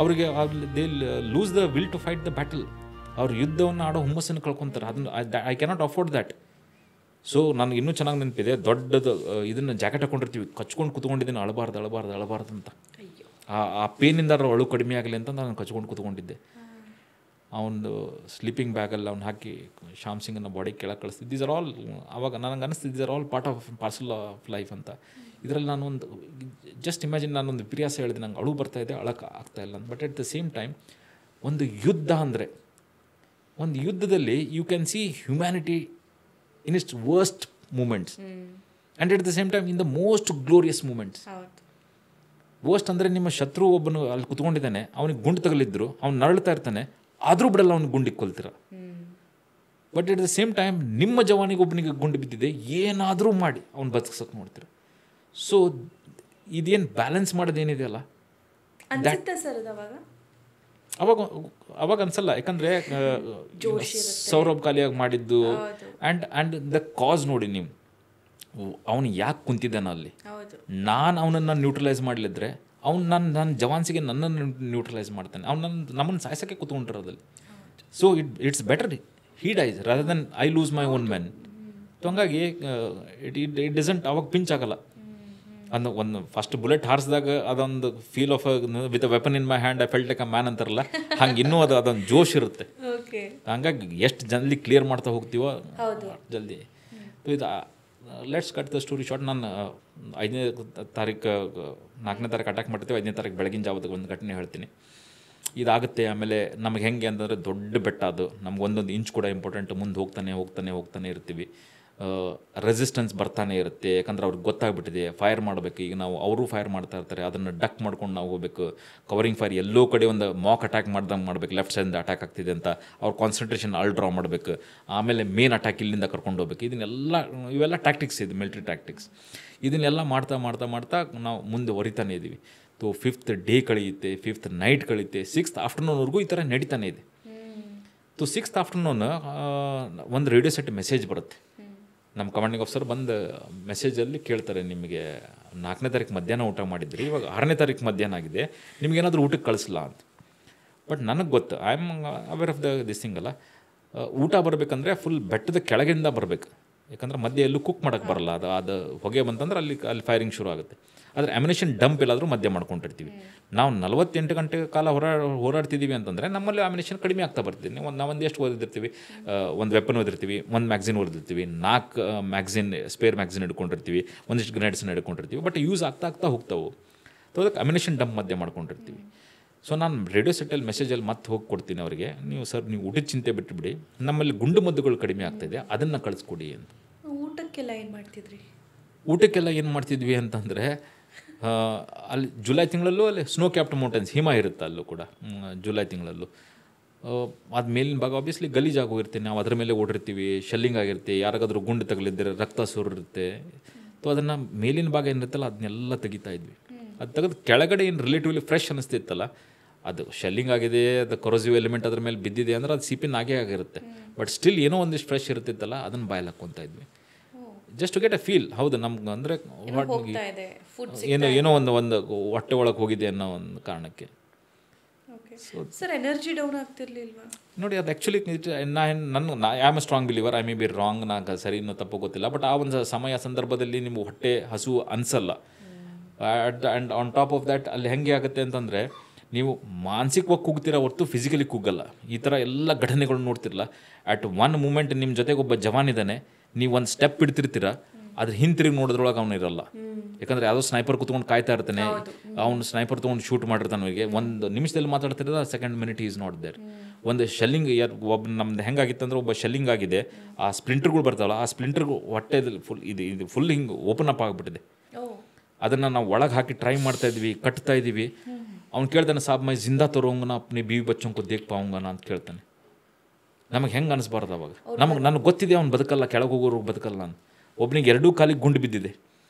Speaker 1: ಅವರಿಗೆ they lose the will to fight the battle. ಅವ್ರ ಯುದ್ಧವನ್ನು ಆಡೋ ಹುಮ್ಮಸ್ಸನ್ನು ಕಳ್ಕೊತಾರೆ. ಅದನ್ನು I cannot afford that. So ನನಗೆ ಇನ್ನೂ ಚೆನ್ನಾಗಿ ನೆನಪಿದೆ, ದೊಡ್ಡದು ಇದನ್ನು ಜಾಕೆಟ್ ಹಾಕೊಂಡಿರ್ತೀವಿ, ಕಚ್ಕೊಂಡು ಕೂತ್ಕೊಂಡಿದ್ದೀನಿ, ಅಳಬಾರ್ದು ಅಂತ. ಆ ಪೇನಿಂದ ಅಳು ಕಡಿಮೆ ಆಗಲಿ ಅಂತ ನಾನು ಕಚ್ಕೊಂಡು ಕೂತ್ಕೊಂಡಿದ್ದೆ. ಅವನು ಸ್ಲೀಪಿಂಗ್ ಬ್ಯಾಗಲ್ಲಿ ಅವ್ನು ಹಾಕಿ ಶ್ಯಾಮ್ ಸಿಂಗನ್ನು ಬಾಡಿ ಕೆಳಗೆ ಕಳಿಸ್ತಿದ್ದು. ದೀಸ್ ಆರ್ ಆಲ್, ಅವಾಗ ನನಗೆ ಅನಿಸ್ತಿದ್ದು, these are all parcel of life ಅಂತ. ಇದರಲ್ಲಿ ನಾನೊಂದು ಜಸ್ಟ್ ಇಮ್ಯಾಜಿನ್, ನಾನೊಂದು ವಿಪರ್ಯಾಸ ಹೇಳಿದೆ, ನಂಗೆ ಅಳು ಬರ್ತಾಯಿದೆ, ಅಳಕ್ಕೆ ಆಗ್ತಾಯಿಲ್ಲ ಅಂತ. But at the same time ಒಂದು ಯುದ್ಧ ಅಂದರೆ, ಒಂದು ಯುದ್ಧದಲ್ಲಿ you can see humanity in its worst moments and at the same time in the most glorious moments. Worst ಅಂದರೆ ನಿಮ್ಮ ಶತ್ರು ಒಬ್ಬನು ಅಲ್ಲಿ ಕುತ್ಕೊಂಡಿದ್ದಾನೆ, ಅವನಿಗೆ ಗುಂಡು ತಗಲಿದ್ರು, ಅವ್ನು ನರಳ್ತಾ ಇರ್ತಾನೆ, ಆದರೂ ಬಿಡಲ್ಲ ಅವ್ನಿಗೆ ಗುಂಡಿಗೆ ಕೊಲ್ತೀರ. But at the same time ನಿಮ್ಮ ಜವಾನಿಗೆ ಒಬ್ಬನಿಗೆ ಗುಂಡು ಬಿದ್ದಿದೆ, ಏನಾದರೂ ಮಾಡಿ ಅವ್ನು ಬದುಕ್ಸೋಕೆ ನೋಡ್ತೀರ. ಸೊ ಇದೇನು ಬ್ಯಾಲೆನ್ಸ್ ಮಾಡೋದೇನಿದೆ ಅಲ್ಲ, ಅವಾಗ ಅನ್ಸಲ್ಲ. ಯಾಕಂದರೆ ಸೌರಭ್ ಕಾಲಿಯಾಗಿ ಮಾಡಿದ್ದು ಆ್ಯಂಡ್ ದ ಕಾಸ್ ನೋಡಿ ನೀವು, ಅವನು ಯಾಕೆ ಕುಂತಿದ್ದಾನ ಅಲ್ಲಿ. ನಾನು ಅವನನ್ನು ನ್ಯೂಟ್ರಲೈಸ್ ಮಾಡಲಿದ್ರೆ ಅವ್ನು ನನ್ನ ಜವಾನ್ಸಿಗೆ ನನ್ನನ್ನು ನ್ಯೂಟ್ರಲೈಸ್ ಮಾಡ್ತಾನೆ. ಅವ್ನು ನಮ್ಮನ್ನು ಸಾಯಿಸೋಕ್ಕೆ ಕೂತ್ಕೊಂಡಿರೋದಲ್ಲಿ. So it's better he dies rather then I lose my own man. So ಹಂಗಾಗಿ ಇಟ್ ಡಿಸಂಟ್ ಅವಾಗ ಪಿಂಚ್ ಆಗಲ್ಲ. ಒಂದು ಫಸ್ಟ್ ಬುಲೆಟ್ ಹಾರಿಸಿದಾಗ ಅದೊಂದು feel of with a weapon in my hand I felt like a man ಅಂತಾರಲ್ಲ, ಹಂಗೆ ಇನ್ನೂ ಅದೊಂದು ಜೋಶ್ ಇರುತ್ತೆ. ಹಂಗಾಗಿ ಎಷ್ಟು ಜಲ್ದಿ ಕ್ಲಿಯರ್ ಮಾಡ್ತಾ ಹೋಗ್ತೀವೋ ಜಲ್ದಿ. ಇದು let's cut the story short. ನಾನು 4ನೇ ತಾರೀಕು ಅಟ್ಯಾಕ್ ಮಾಡ್ತೀವಿ. 5ನೇ ತಾರೀಕು ಬೆಳಗಿನ ಜಾವದಾಗ ಒಂದು ಘಟನೆ ಹೇಳ್ತೀನಿ. ಇದಾಗುತ್ತೆ. ಆಮೇಲೆ ನಮಗೆ ಹೆಂಗೆ ಅಂತಂದರೆ, ದೊಡ್ಡ ಬೆಟ್ಟ ಅದು, ನಮ್ಗೆ ಒಂದೊಂದು ಇಂಚ್ ಕೂಡ ಇಂಪಾರ್ಟೆಂಟ್. ಮುಂದೆ ಹೋಗ್ತಾನೆ ಇರ್ತೀವಿ. ರೆಸಿಸ್ಟೆನ್ಸ್ ಬರ್ತಾನೆ ಇರುತ್ತೆ. ಯಾಕಂದ್ರೆ ಅವ್ರಿಗೆ ಗೊತ್ತಾಗ್ಬಿಟ್ಟಿದೆ ಫೈರ್ ಮಾಡಬೇಕು. ಈಗ ನಾವು ಅವರು ಫೈರ್ ಮಾಡ್ತಾ ಇರ್ತಾರೆ, ಅದನ್ನು ಡಕ್ ಮಾಡ್ಕೊಂಡು ನಾವು ಹೋಗ್ಬೇಕು. ಕವರಿಂಗ್ ಫೈರ್ ಎಲ್ಲೋ ಕಡೆ ಒಂದು ಮಾಕ್ ಅಟ್ಯಾಕ್ ಮಾಡ್ದಂಗೆ ಮಾಡಬೇಕು. ಲೆಫ್ಟ್ ಸೈಡಿಂದ ಅಟ್ಯಾಕ್ ಆಗ್ತಿದೆ ಅಂತ ಅವ್ರ ಕಾನ್ಸಂಟ್ರೇಷನ್ ಅಲ್ ಡ್ರಾ ಮಾಡಬೇಕು. ಆಮೇಲೆ ಮೇನ್ ಅಟ್ಯಾಕ್ ಇಲ್ಲಿಂದ ಕರ್ಕೊಂಡು ಹೋಗ್ಬೇಕು. ಇವೆಲ್ಲ ಟ್ಯಾಕ್ಟಿಕ್ಸ್ ಇದೆ, ಮಿಲಿಟ್ರಿ ಟ್ಯಾಕ್ಟಿಕ್ಸ್. ಇದನ್ನೆಲ್ಲ ಮಾಡ್ತಾ ನಾವು ಮುಂದೆ ಹೊರಿತಾನೆ ಇದ್ದೀವಿ. 5th day ಕಳೆಯುತ್ತೆ, 5th night ಕಳೆಯುತ್ತೆ, 6th ಆಫ್ಟರ್ನೂನ್ವರೆಗೂ ಈ ಥರ ನಡೀತಾನೆ ಇದೆ. 6th ಆಫ್ಟರ್ನೂನ್ ಒಂದು ರೇಡಿಯೋ ಸೆಟ್ ಮೆಸೇಜ್ ಬರುತ್ತೆ. ನಮ್ಮ ಕಮಾಂಡಿಂಗ್ ಆಫೀಸರ್ ಬಂದು ಮೆಸೇಜಲ್ಲಿ ಕೇಳ್ತಾರೆ, ನಿಮಗೆ 4ನೇ ತಾರೀಕು ಮಧ್ಯಾಹ್ನ ಊಟ ಮಾಡಿದ್ರಿ, ಇವಾಗ 6ನೇ ತಾರೀಕು ಮಧ್ಯಾಹ್ನ ಆಗಿದೆ, ನಿಮಗೇನಾದರೂ ಊಟಕ್ಕೆ ಕಳಿಸ್ಲಾ ಅಂತ. ಬಟ್ ನನಗೆ ಗೊತ್ತು, I am aware of this thing ಅಲ್ಲ. ಊಟ ಬರಬೇಕಂದ್ರೆ ಫುಲ್ ಬೆಟ್ಟದ ಕೆಳಗಿಂದ ಬರಬೇಕು. ಯಾಕಂದ್ರೆ ಮಧ್ಯೆ ಎಲ್ಲೂ ಕುಕ್ ಮಾಡೋಕ್ಕೆ ಬರಲ್ಲ, ಅದು ಹೊಗೆ ಬಂತಂದ್ರೆ ಅಲ್ಲಿ ಫೈರಿಂಗ್ ಶುರು ಆಗುತ್ತೆ. ಆದರೆ ಅಮ್ಯುನಿಷನ್ ಡಂಪ್ ಎಲ್ಲಾದರೂ ಮಧ್ಯೆ ಮಾಡ್ಕೊಂಡಿರ್ತೀವಿ. ನಾವು 48 ಗಂಟೆ ಕಾಲ ಹೋರಾಡ್ತಿದ್ದೀವಿ ಅಂತಂದರೆ ನಮ್ಮಲ್ಲಿ ಅಮ್ಯುನಿಷನ್ ಕಡಿಮೆ ಆಗ್ತಾ ಬರ್ತೀವಿ. ನಾವೊಂದು ಎಷ್ಟು ಓದಿರ್ತೀವಿ, ಒಂದು ವೆಪನ್ ಓದಿರ್ತೀವಿ, ಒಂದು ಮ್ಯಾಗ್ಝಿನ್ ಓದಿರ್ತೀವಿ, 4 ಮ್ಯಾಗ್ಝಿನ್ ಸ್ಪೇರ್ ಮ್ಯಾಗ್ಝಿನ್ ಹಿಡ್ಕೊಂಡಿರ್ತೀವಿ, ಒಂದಿಷ್ಟು ಗ್ರೆನೇಡ್ಸನ್ನ ಹಿಡ್ಕೊಂಡಿರ್ತೀವಿ. ಬಟ್ ಯೂಸ್ ಆಗ್ತಾ ಹೋಗ್ತಾವೆ. ಸೊ ಅದಕ್ಕೆ ಅಮ್ಯುನಿಷನ್ ಡಂಪ್ ಮಧ್ಯೆ ಮಾಡ್ಕೊಂಡಿರ್ತೀವಿ. ಸೊ ನಾನು ರೇಡಿಯೋ ಸೆಟ್ಟಲ್ಲಿ ಮೆಸೇಜಲ್ಲಿ ಮತ್ತೆ ಹೋಗಿ ಕೊಡ್ತೀನಿ ಅವರಿಗೆ, ನೀವು ಊಟದ ಚಿಂತೆ ಬಿಟ್ಟುಬಿಡಿ, ನಮ್ಮಲ್ಲಿ ಗುಂಡು ಮದ್ದುಗಳು ಕಡಿಮೆ ಆಗ್ತಾಯಿದೆ, ಅದನ್ನು ಕಳಿಸ್ಕೊಡಿ ಅಂತ.
Speaker 2: ಊಟಕ್ಕೆಲ್ಲ ಏನು ಮಾಡ್ತಿದ್ರಿ?
Speaker 1: ಊಟಕ್ಕೆಲ್ಲ ಏನು ಮಾಡ್ತಿದ್ವಿ ಅಂತಂದರೆ, ಅಲ್ಲಿ ಜುಲೈ ತಿಂಗಳಲ್ಲೂ ಅಲ್ಲಿ ಸ್ನೋ ಕ್ಯಾಪ್ಡ್ ಮೌಂಟೇನ್ಸ್, ಹಿಮ ಇರುತ್ತೆ ಅಲ್ಲೂ ಕೂಡ ಜುಲೈ ತಿಂಗಳಲ್ಲೂ. ಅದು ಮೇಲಿನ ಭಾಗ ಆಬ್ವಿಯಸ್ಲಿ ಗಲೀಜಾಗಿ ಹೋಗಿರ್ತೀವಿ, ನಾವು ಅದ್ರ ಮೇಲೆ ಓಡಿರ್ತೀವಿ, ಶೆಲ್ಲಿಂಗ್ ಆಗಿರ್ತೀವಿ, ಯಾರಿಗಾದ್ರೂ ಗುಂಡು ತಗಲಿದ್ದರೆ ರಕ್ತ ಸುರಿರುತ್ತೆ. ಸೊ ಅದನ್ನು ಮೇಲಿನ ಭಾಗ ಏನಿರುತ್ತಲ್ಲ ಅದನ್ನೆಲ್ಲ ತೆಗಿತಾ ಇದ್ವಿ. ಅದು ತೆಗೆದು ಕೆಳಗಡೆ ಏನು ರಿಲೇಟಿವ್ಲಿ ಫ್ರೆಶ್ ಅನ್ನಿಸ್ತಿತ್ತಲ್ಲ, ಅದು ಶೆಲ್ಲಿಂಗ್ ಆಗಿದೆ, ಅದು ಕೊರೋಸಿವ್ ಎಲಿಮೆಂಟ್ ಅದ್ರ ಮೇಲೆ ಬಿದ್ದಿದೆ ಅಂದರೆ ಅದು ಸಿಪಿನ್ ಆಗೇ ಆಗಿರುತ್ತೆ. ಬಟ್ ಸ್ಟಿಲ್ ಏನೋ ಒಂದಿಷ್ಟು ಫ್ರೆಶ್ ಇರ್ತಿತ್ತಲ್ಲ, ಅದನ್ನು ಬಾಯಲ್ಲಿ ಹಾಕ್ಕೊತಾ ಇದ್ವಿ, just to get a feel. ಹೌದು, ನಮ್ಗೆ ಅಂದರೆ ಏನೋ ಒಂದು ಹೊಟ್ಟೆ ಒಳಗೆ ಹೋಗಿದೆ ಅನ್ನೋ ಒಂದು ಕಾರಣಕ್ಕೆ.
Speaker 2: ಸರ್ ಎನರ್ಜಿ ಡೌನ್ ಆಗ್ತಿರ್ಲಿಲ್ವಾ?
Speaker 1: ನೋಡಿ, ಅದು actually I am a strong believer. I may be wrong, ನಾನು ಸರಿ ಇನ್ನೂ ತಪ್ಪು ಗೊತ್ತಿಲ್ಲ. ಬಟ್ ಆ ಒಂದು ಸಂದರ್ಭದಲ್ಲಿ ನಿಮ್ಗೆ ಹೊಟ್ಟೆ ಹಸು ಅನಿಸಲ್ಲ. And on top of that ಅಲ್ಲಿ ಹೆಂಗೆ ಆಗುತ್ತೆ ಅಂತಂದರೆ, ನೀವು ಮಾನಸಿಕವಾಗಿ ಕುಗ್ತೀರ ಹೊರತು ಫಿಸಿಕಲಿ ಕುಗ್ಗಲ್ಲ. ಈ ಥರ ಎಲ್ಲ ಘಟನೆಗಳು ನೋಡ್ತಿರಲ್ಲ, ಅಟ್ ಒನ್ ಮೂಮೆಂಟ್ ನಿಮ್ಮ ಜೊತೆಗೆ ಒಬ್ಬ ಜವಾನ್ ಇದ್ದಾನೆ, ನೀವು ಒಂದು ಸ್ಟೆಪ್ ಇಡ್ತಿರ್ತೀರ, ಅದ್ರ ಹಿಂತಿರುಗಿ ನೋಡಿದ್ರೊಳಗೆ ಅವನು ಇರಲ್ಲ. ಯಾಕಂದರೆ ಯಾವುದೋ ಸ್ನೈಪರ್ ಕುತ್ಕೊಂಡು ಕಾಯ್ತಾ ಇರ್ತಾನೆ, ಅವ್ನು ಸ್ನೈಪರ್ ತೊಗೊಂಡು ಶೂಟ್ ಮಾಡಿರ್ತಾನೆ. ಅವನಿಗೆ ಒಂದು ನಿಮಿಷದಲ್ಲಿ ಮಾತಾಡ್ತಿರೋದು, second minute is not there. ಒಂದು ಶೆಲ್ಲಿಂಗ್ ಒಬ್ಬ ನಮ್ದು ಹೆಂಗಾಗಿತ್ತು ಅಂದರೆ, ಒಬ್ಬ ಶೆಲ್ಲಿಂಗ್ ಆಗಿದೆ, ಆ ಸ್ಪ್ಲಿಂಟರ್ಗಳು ಬರ್ತಾವಲ್ಲ, ಆ ಸ್ಪ್ಲಿಂಟರ್ಗಳು ಹೊಟ್ಟೆದಲ್ಲಿ ಇದು ಫುಲ್ ಹಿಂಗೆ ಓಪನ್ ಅಪ್ ಆಗಿಬಿಟ್ಟಿದೆ. ಅದನ್ನು ನಾವು ಒಳಗೆ ಹಾಕಿ ಟ್ರೈ ಮಾಡ್ತಾ ಇದ್ವಿ, ಕಟ್ತಾ ಇದ್ದೀವಿ. ಅವ್ನು ಕೇಳ್ತಾನೆ, ಸಾಬ್ ಮೈ ಜಿಂದಾ ತರೋಂಗನ ಅಪ್ನಿ ಬೀವಿ ಬಚ್ಚೋಂಕು ದೇಖ್ ಪಾವಂಗನ ಅಂತ ಕೇಳ್ತಾನೆ. ನಮಗೆ ಹೆಂಗೆ ಅನಿಸ್ಬಾರ್ದು ಅವಾಗ. ನನಗೆ ಗೊತ್ತಿದೆ ಅವ್ನು ಬದುಕಲ್ಲ, ಕೆಳಗೆ ಹೋಗೋರು ಬದುಕಲ್ಲ. ನಾನು ಒಬ್ಬನಿಗೆ 2 ಕಾಲಿಗೆ ಗುಂಡು ಬಿದ್ದಿದೆ,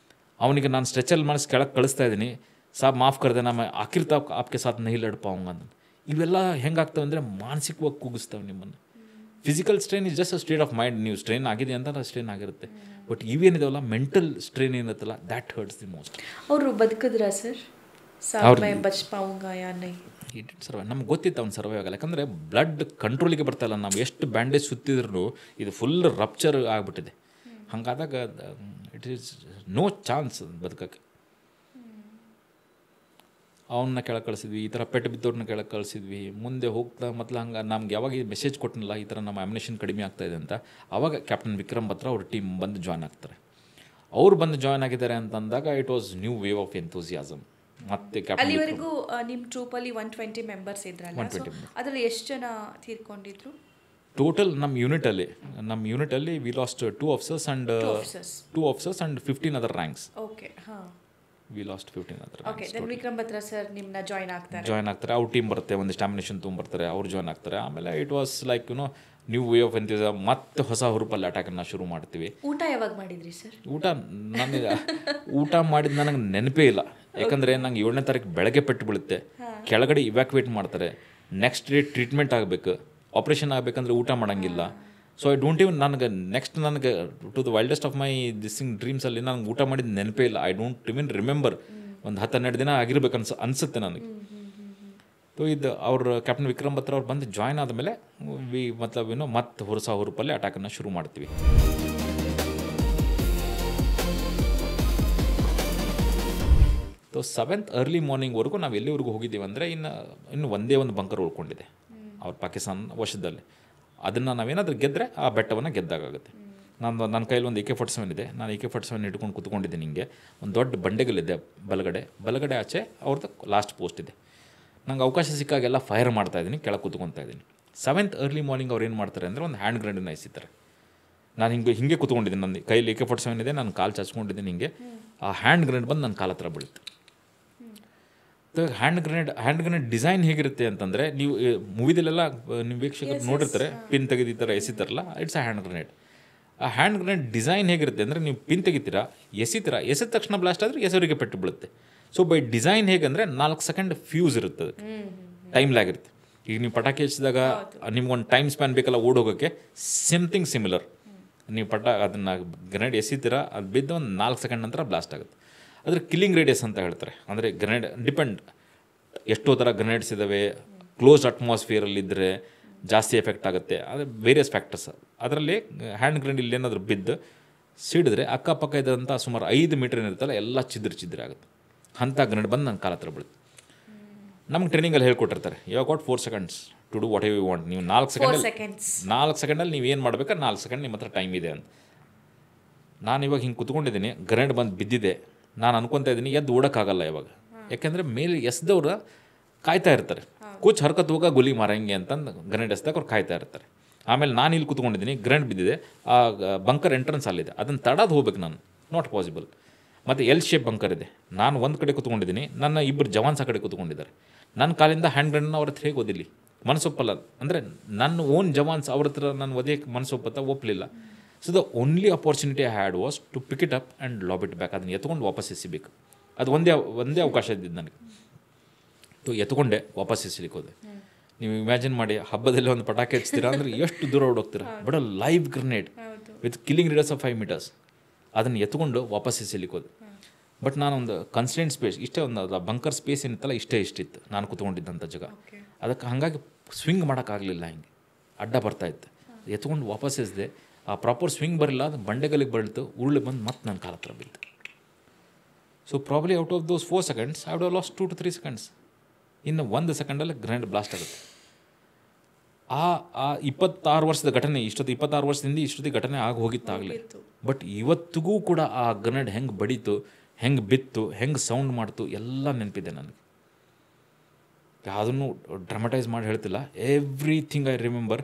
Speaker 1: ಅವನಿಗೆ ನಾನು ಸ್ಟ್ರೆಚಲ್ಲಿ ಮಾಡಿಸಿ ಕೆಳಗೆ ಕಳಿಸ್ತಾ ಇದ್ದೀನಿ. ಸಾಬ್ ಮಾಫ್ ಕರೆದೆ, ನಮ್ಮ ಆಕಿರ್ತ ಆಪ್ಕೆ ಸಾಥ್ ನಹಿ ಲಡ್ ಪಾವಂಗ ಅಂತ. ಇವೆಲ್ಲ ಹೆಂಗಾಗ್ತವೆ ಅಂದರೆ, ಮಾನಸಿಕವಾಗಿ ಕುಗ್ಗಿಸ್ತವೆ ನಿಮ್ಮನ್ನು. Physical strain is just a state of mind. ನೀವು ಸ್ಟ್ರೈನ್ ಆಗಿದೆ ಅಂತ ಸ್ಟ್ರೈನ್ ಆಗಿರುತ್ತೆ. ಬಟ್ ಇವೇನಿದಾವಲ್ಲ, ಮೆಂಟಲ್ ಸ್ಟ್ರೈನ್ ಏನಿರುತ್ತಲ್ಲ, ದ್ಯಾಟ್ ಹರ್ಟ್ಸ್ ದಿ ಮೋಸ್ಟ್.
Speaker 2: ಅವರು ಬದುಕಿದ್ರಾ ಸರ್?
Speaker 1: ನಮ್ಗೆ ಗೊತ್ತಿತ್ತು ಅವ್ನು ಸರ್ವೈವ್ ಆಗಲ್ಲ. ಯಾಕಂದರೆ ಬ್ಲಡ್ ಕಂಟ್ರೋಲಿಗೆ ಬರ್ತಾಯಿಲ್ಲ. ನಾವು ಎಷ್ಟು ಬ್ಯಾಂಡೇಜ್ ಸುತ್ತಿದ್ರು ಇದು ಫುಲ್ ರಪ್ಚರ್ ಆಗಿಬಿಟ್ಟಿದೆ. ಹಾಗಾದಾಗ ಇಟ್ ಈಸ್ ನೋ ಚಾನ್ಸ್ ಬದುಕಕ್ಕೆ. ಅವನ್ನ ಕೆಳಗೆ ಕಳಿಸಿದ್ವಿ, ಈ ಥರ ಪೆಟ್ಟು ಬಿದ್ದವ್ರನ್ನ ಕೆಳಗೆ ಕಳಿಸಿದ್ವಿ. ಮುಂದೆ ಹೋಗ್ತಾ ಹಂಗೆ ನಮ್ಗೆ ಯಾವಾಗ ಮೆಸೇಜ್ ಕೊಟ್ಟನಲ್ಲ, ಈ ಥರ ನಮ್ಮ ಅಮ್ಯುನಿಷನ್ ಕಡಿಮೆ ಆಗ್ತಾಯಿದೆ ಅಂತ, ಆವಾಗ ಕ್ಯಾಪ್ಟನ್ ವಿಕ್ರಮ್ ಬತ್ರ ಅವ್ರ ಟೀಮ್ ಬಂದು ಜಾಯ್ನ್ ಆಗ್ತಾರೆ. ಅವ್ರು ಬಂದು ಜಾಯ್ನ್ ಆಗಿದ್ದಾರೆ ಅಂತಂದಾಗ it was new wave of enthusiasm. ಮತ್ತೆ
Speaker 2: ಅಲ್ಲಿವರೆಗೂ ನಿಮ್ಮ ಟ್ರೂಪಲ್ಲಿ 120 ಮೆಂಬರ್ಸ್ ಇದ್ರಲ್ಲ, ಅದರಲ್ಲಿ ಎಷ್ಟು ಜನ ತೀರ್ಕೊಂಡಿದ್ರು
Speaker 1: ಟೋಟಲ್? ನಮ್ಮ ಯೂನಿಟಲ್ಲಿ we lost 2 officers and 15 other ranks.
Speaker 2: Okay, ಹಾಂ,
Speaker 1: we lost 15 other.
Speaker 2: Okay, then Vikram Batra sir ನಿಮ್ಮನ್ನ ಜಾಯ್ನ್ ಆಗ್ತಾರೆ.
Speaker 1: ಅವ್ರ ಟೀಮ್ ಬರುತ್ತೆ, ಒಂದಿಷ್ಟು ಆಮಿನೇಷನ್ ತೊಗೊಂಬರ್ತಾರೆ, ಅವ್ರು ಜಾಯ್ನ್ ಆಗ್ತಾರೆ. ಆಮೇಲೆ it was like new way of enthusiasm. ಮತ್ತೆ ಹೊಸ ಹುರುಪಲ್ಲಿ ಅಟ್ಯಾಕನ್ನು ಶುರು ಮಾಡ್ತೀವಿ.
Speaker 2: ಊಟ ಯಾವಾಗ ಮಾಡಿದ್ರಿ ಸರ್?
Speaker 1: ಊಟ ಮಾಡಿದ ನನಗೆ ನೆನಪೇ ಇಲ್ಲ. ಯಾಕಂದರೆ ನಂಗೆ 7ನೇ ತಾರೀಕು ಬೆಳಗ್ಗೆ ಪೆಟ್ಟು ಬೀಳುತ್ತೆ, ಕೆಳಗಡೆ ಇವ್ಯಾಕ್ಯುವೇಟ್ ಮಾಡ್ತಾರೆ, ನೆಕ್ಸ್ಟ್ ಡೇ ಟ್ರೀಟ್ಮೆಂಟ್ ಆಗಬೇಕು, ಆಪ್ರೇಷನ್ ಆಗಬೇಕಂದ್ರೆ ಊಟ ಮಾಡೋಂಗಿಲ್ಲ. ಸೊ ಐ ಡೋಂಟ್ ಇವನ್ ನನಗೆ to the wildest of my ಡ್ರೀಮ್ಸಲ್ಲಿ ನನಗೆ ಊಟ ಮಾಡಿದ ನೆನಪೇ ಇಲ್ಲ. I don't even remember. ಒಂದು 10-12 ದಿನ ಆಗಿರ್ಬೇಕು ಅನಿಸುತ್ತೆ ನನಗೆ. ಸೊ ಇದು ಅವ್ರ ಕ್ಯಾಪ್ಟನ್ ವಿಕ್ರಮ್ ಬತ್ರ ಅವ್ರು ಬಂದು ಜಾಯ್ನ್ ಆದಮೇಲೆ ಮತ್ತೆ ಹೊಸ ಹುರುಪಲ್ಲಿ ಅಟ್ಯಾಕನ್ನು ಶುರು ಮಾಡ್ತೀವಿ. ಸೊ 7th ಅರ್ಲಿ ಮಾರ್ನಿಂಗ್ವರೆಗೂ ನಾವು ಎಲ್ಲಿವರೆಗೂ ಹೋಗಿದ್ದೀವಿ ಅಂದರೆ, ಇನ್ನು ಒಂದೇ ಒಂದು ಬಂಕರ್ ಉಳ್ಕೊಂಡಿದೆ ಅವ್ರ ಪಾಕಿಸ್ತಾನ ವಶದಲ್ಲಿ. ಅದನ್ನು ನಾವೇನಾದರೂ ಗೆದ್ದರೆ ಆ ಬೆಟ್ಟವನ್ನು ಗೆದ್ದಾಗುತ್ತೆ. ನನ್ನ ಕೈಯಲ್ಲಿ ಒಂದು AK-47 ಇದೆ. ನಾನು AK-47 ಇಟ್ಕೊಂಡು ಕೂತ್ಕೊಂಡಿದ್ದೀನಿ. ಹಿಂಗೆ ಒಂದು ದೊಡ್ಡ ಬಂಡೆಗಳಿದೆ ಬಲಗಡೆ ಆಚೆ ಅವ್ರದ್ದು ಲಾಸ್ಟ್ ಪೋಸ್ಟ್ ಇದೆ. ನಂಗೆ ಅವಕಾಶ ಸಿಕ್ಕಾಗೆಲ್ಲ ಫೈರ್ ಮಾಡ್ತಾಯಿದ್ದೀನಿ, ಕೆಳಗೆ ಕೂತ್ಕೊತಾ ಇದ್ದೀನಿ. 7th ಅರ್ಲಿ ಮಾರ್ನಿಂಗ್ ಅವ್ರು ಏನು ಮಾಡ್ತಾರೆ ಅಂದರೆ, ಒಂದು ಹ್ಯಾಂಡ್ ಗ್ರೆನೇಡನ್ನು ಎಸಿತಾರೆ. ನಾನು ಹಿಂಗೆ ಕೂತ್ಕೊಂಡಿದ್ದೀನಿ, ನನ್ನ ಕೈಯಲ್ಲಿ AK-47 ಇದೆ, ನಾನು ಕಾಲು ಚಾಚ್ಕೊಂಡಿದ್ದೀನಿ. ಹಿಂಗೆ ಆ ಹ್ಯಾಂಡ್ ಗ್ರೆನೇಡ್ ಬಂದು ನನ್ನ ಕಾಲ ಹತ್ರ ಬೀಳುತ್ತೆ. ಹ್ಯಾಂಡ್ ಗ್ರೆನೇಡ್ ಡಿಸೈನ್ ಹೇಗಿರುತ್ತೆ ಅಂತಂದರೆ, ನೀವು ಮೂವಿದಲ್ಲೆಲ್ಲ ನೀವು ವೀಕ್ಷಕರು ನೋಡಿರ್ತಾರೆ, ಪಿನ್ ತೆಗೆದು ಈ ಥರ ಎಸಿತಾರಲ್ಲ, ಇಟ್ಸ್ ಅ ಹ್ಯಾಂಡ್ ಗ್ರೆನೇಡ್. ಆ ಹ್ಯಾಂಡ್ ಗ್ರೆನೇಡ್ ಡಿಸೈನ್ ಹೇಗಿರುತ್ತೆ ಅಂದರೆ, ನೀವು ಪಿನ್ ತೆಗಿತೀರಾ, ಎಸಿದ ತಕ್ಷಣ ಬ್ಲಾಸ್ಟ್ ಆದರೆ ಎಸರಿಗೆ ಪೆಟ್ಟು ಬೀಳುತ್ತೆ. ಸೊ ಬೈ ಡಿಸೈನ್ ಹೇಗೆಂದರೆ 4 ಸೆಕೆಂಡ್ ಫ್ಯೂಸ್ ಇರುತ್ತೆ, ಟೈಮ್ ಲ್ಯಾಗ್ ಇರುತ್ತೆ. ಈಗ ನೀವು ಪಟಾಕಿ ಹಚ್ಚಿದಾಗ ನಿಮ್ಗೊಂದು ಟೈಮ್ ಸ್ಪ್ಯಾನ್ ಬೇಕಲ್ಲ ಓಡೋಗೋಕ್ಕೆ, ಸಿಮ್ಥಿಂಗ್ ಸಿಮಿಲರ್. ನೀವು ಅದನ್ನು ಗ್ರೆನೇಡ್ ಎಸಿತೀರಾ, ಅದು ಬಿದ್ದು ಒಂದು 4 ಸೆಕೆಂಡ್ ನಂತರ ಬ್ಲಾಸ್ಟ್ ಆಗುತ್ತೆ. ಅದ್ರ ಕಿಲ್ಲಿಂಗ್ ರೇಡಿಯಸ್ ಅಂತ ಹೇಳ್ತಾರೆ. ಅಂದರೆ ಗ್ರೆನೇಡ್ ಡಿಪೆಂಡ್, ಎಷ್ಟೋ ಥರ ಗ್ರೆನೇಡ್ಸ್ ಇದ್ದಾವೆ. ಕ್ಲೋಸ್ಡ್ ಅಟ್ಮಾಸ್ಫಿಯರಲ್ಲಿದ್ದರೆ ಜಾಸ್ತಿ ಎಫೆಕ್ಟ್ ಆಗುತ್ತೆ. ಅದು ವೇರಿಯಸ್ ಫ್ಯಾಕ್ಟರ್ಸ್. ಅದರಲ್ಲಿ ಹ್ಯಾಂಡ್ ಗ್ರೆನೇಡ್ ಇಲ್ಲೇನಾದರೂ ಬಿದ್ದು ಸಿಡಿದ್ರೆ ಅಕ್ಕಪಕ್ಕ ಇದ್ದಂಥ ಸುಮಾರು 5 ಮೀಟರ್ ಏನಿರುತ್ತಲ್ಲ ಎಲ್ಲ ಚಿದ್ರ ಆಗುತ್ತೆ. ಅಂಥ ಗ್ರೆನೇಡ್ ಬಂದು ನನ್ನ ಕಾಲ ಹತ್ರ ಬೀಳುತ್ತೆ. ನಮ್ಗೆ ಟ್ರೈನಿಂಗಲ್ಲಿ ಹೇಳ್ಕೊಟ್ಟಿರ್ತಾರೆ, ಇವಾಗ what 4 seconds to do what you want. ನೀವು 4 ಸೆಕೆಂಡಲ್ಲಿ ನೀವು ಏನು ಮಾಡ್ಬೇಕಾದ್ರೆ 4 ಸೆಕೆಂಡ್ ನಿಮ್ಮ ಹತ್ರ ಟೈಮ್ ಇದೆ ಅಂತ. ನಾನು ಇವಾಗ ಹಿಂಗೆ ಕುತ್ಕೊಂಡಿದ್ದೀನಿ, ಗ್ರೆನೇಡ್ ಬಂದು ಬಿದ್ದಿದೆ, ನಾನು ಅನ್ಕೊತಾ ಇದ್ದೀನಿ ಎದ್ದು ಓಡೋಕ್ಕಾಗಲ್ಲ ಇವಾಗ. ಯಾಕೆಂದರೆ ಮೇಲೆ ಎಸ್ದವ್ರು ಕಾಯ್ತಾ ಇರ್ತಾರೆ, ಕುಚ್ ಹರ್ಕತ್ ಹೋಗ ಗುಲಿ ಮಾರಂಗೆ ಅಂತಂದು ಗ್ರೆನೇಡ್ ಎಸ್ದಾಗ ಅವ್ರು ಕಾಯ್ತಾ ಇರ್ತಾರೆ. ಆಮೇಲೆ ನಾನು ಇಲ್ಲಿ ಕುತ್ಕೊಂಡಿದ್ದೀನಿ, ಗ್ರೆನೇಡ್ ಬಿದ್ದಿದೆ, ಆ ಬಂಕರ್ ಎಂಟ್ರೆನ್ಸ್ ಅಲ್ಲಿದೆ, ಅದನ್ನು ತಡೋದು ಹೋಗ್ಬೇಕು ನಾನು, ನಾಟ್ ಪಾಸಿಬಲ್. ಮತ್ತು ಎಲ್ ಶೇಪ್ ಬಂಕರ್ ಇದೆ, ನಾನು ಒಂದು ಕಡೆ ಕುತ್ಕೊಂಡಿದ್ದೀನಿ, ನನ್ನ ಇಬ್ಬರು ಜವಾನ್ಸ್ ಆ ಕಡೆ ಕುತ್ಕೊಂಡಿದ್ದಾರೆ. ನನ್ನ ಕಾಲಿಂದ ಹ್ಯಾಂಡ್ ಗ್ರೆನೇಡ್ನ ಅವ್ರ ಹತ್ರ ಹೇಗೆ ಓದಿಲಿ, ಮನಸ್ಸೊಪ್ಪಲ್ಲ. ಅಂದರೆ ನನ್ನ ಓನ್ ಜವಾನ್ಸ್ ಅವ್ರ ಹತ್ರ ನಾನು ಒದೆಯಕ್ಕೆ ಮನಸ್ಸೊಪ್ಪತ್ತ ಒಪ್ಪಲಿಲ್ಲ. So the only opportunity I had was to pick it up and lob it back. ಅದನ್ನು ಎತ್ಕೊಂಡು ವಾಪಸ್ ಎಸಿಬೇಕು. ಅದು ಒಂದೇ ಅವಕಾಶ ಇದ್ದಿದ್ದು ನನಗೆ. ಎತ್ಕೊಂಡೆ ವಾಪಸ್ ಎಸಿಲಿಕ್ಕೆ ಹೋದೆ. ನೀವು ಇಮ್ಯಾಜಿನ್ ಮಾಡಿ, ಹಬ್ಬದಲ್ಲಿ ಒಂದು ಪಟಾಕಿ ಹಚ್ತೀರಾ ಅಂದರೆ ಎಷ್ಟು ದೂರ ಓಡೋಗ್ತೀರಾ. But a live grenade with killing radius of 5 meters, ಅದನ್ನು ಎತ್ಕೊಂಡು ವಾಪಸ್ ಎಸಿಲಿಕ್ಕೆ ಹೋದೆ. ಬಟ್ ನಾನೊಂದು ಕನ್ಸ್ಟೆಂಟ್ ಸ್ಪೇಸ್, ಇಷ್ಟೇ ಒಂದು ಬಂಕರ್ ಸ್ಪೇಸ್ ಏನಿತ್ತಲ್ಲ ಇಷ್ಟಿತ್ತು ನಾನು ಕುತ್ಕೊಂಡಿದ್ದಂಥ ಜಾಗ. ಅದಕ್ಕೆ ಹಾಗಾಗಿ ಸ್ವಿಂಗ್ ಮಾಡೋಕ್ಕಾಗಲಿಲ್ಲ, ಹಿಂಗೆ ಅಡ್ಡ ಬರ್ತಾಯಿತ್ತು. ಎತ್ಕೊಂಡು ವಾಪಸ್ ಎಸ್ದೆ, ಆ ಪ್ರಾಪರ್ ಸ್ವಿಂಗ್ ಬರಲಿಲ್ಲ, ಅದು ಬಂಡೆಗಲಿಗೆ ಬಳ್ತು, ಉರುಳಿ ಬಂದು ಮತ್ತೆ ನನ್ನ ಕಾಲ ಹತ್ರ ಬಿತ್ತು. So probably out of those 4 seconds I would have lost 2 to 3 seconds. ಇನ್ನು 1 ಸೆಕೆಂಡಲ್ಲಿ ಗ್ರೆನೇಡ್ ಬ್ಲಾಸ್ಟ್ ಆಗುತ್ತೆ. ಆ 26 ವರ್ಷದ ಘಟನೆ, 26 ವರ್ಷದಿಂದ ಇಷ್ಟೊತ್ತಿಗೆ ಘಟನೆ ಆಗಿ ಹೋಗಿತ್ತಾಗಲೇ. ಬಟ್ ಇವತ್ತಿಗೂ ಕೂಡ ಆ ಗ್ರೆನೇಡ್ ಹೆಂಗೆ ಬಡೀತು, ಹೆಂಗೆ ಬಿತ್ತು, ಹೆಂಗೆ ಸೌಂಡ್ ಮಾಡ್ತು ಎಲ್ಲ ನೆನಪಿದೆ ನನಗೆ. ಯಾವುದನ್ನು ಡ್ರಾಮಟೈಸ್ ಮಾಡಿ ಹೇಳ್ತಿಲ್ಲ. Everything I remember.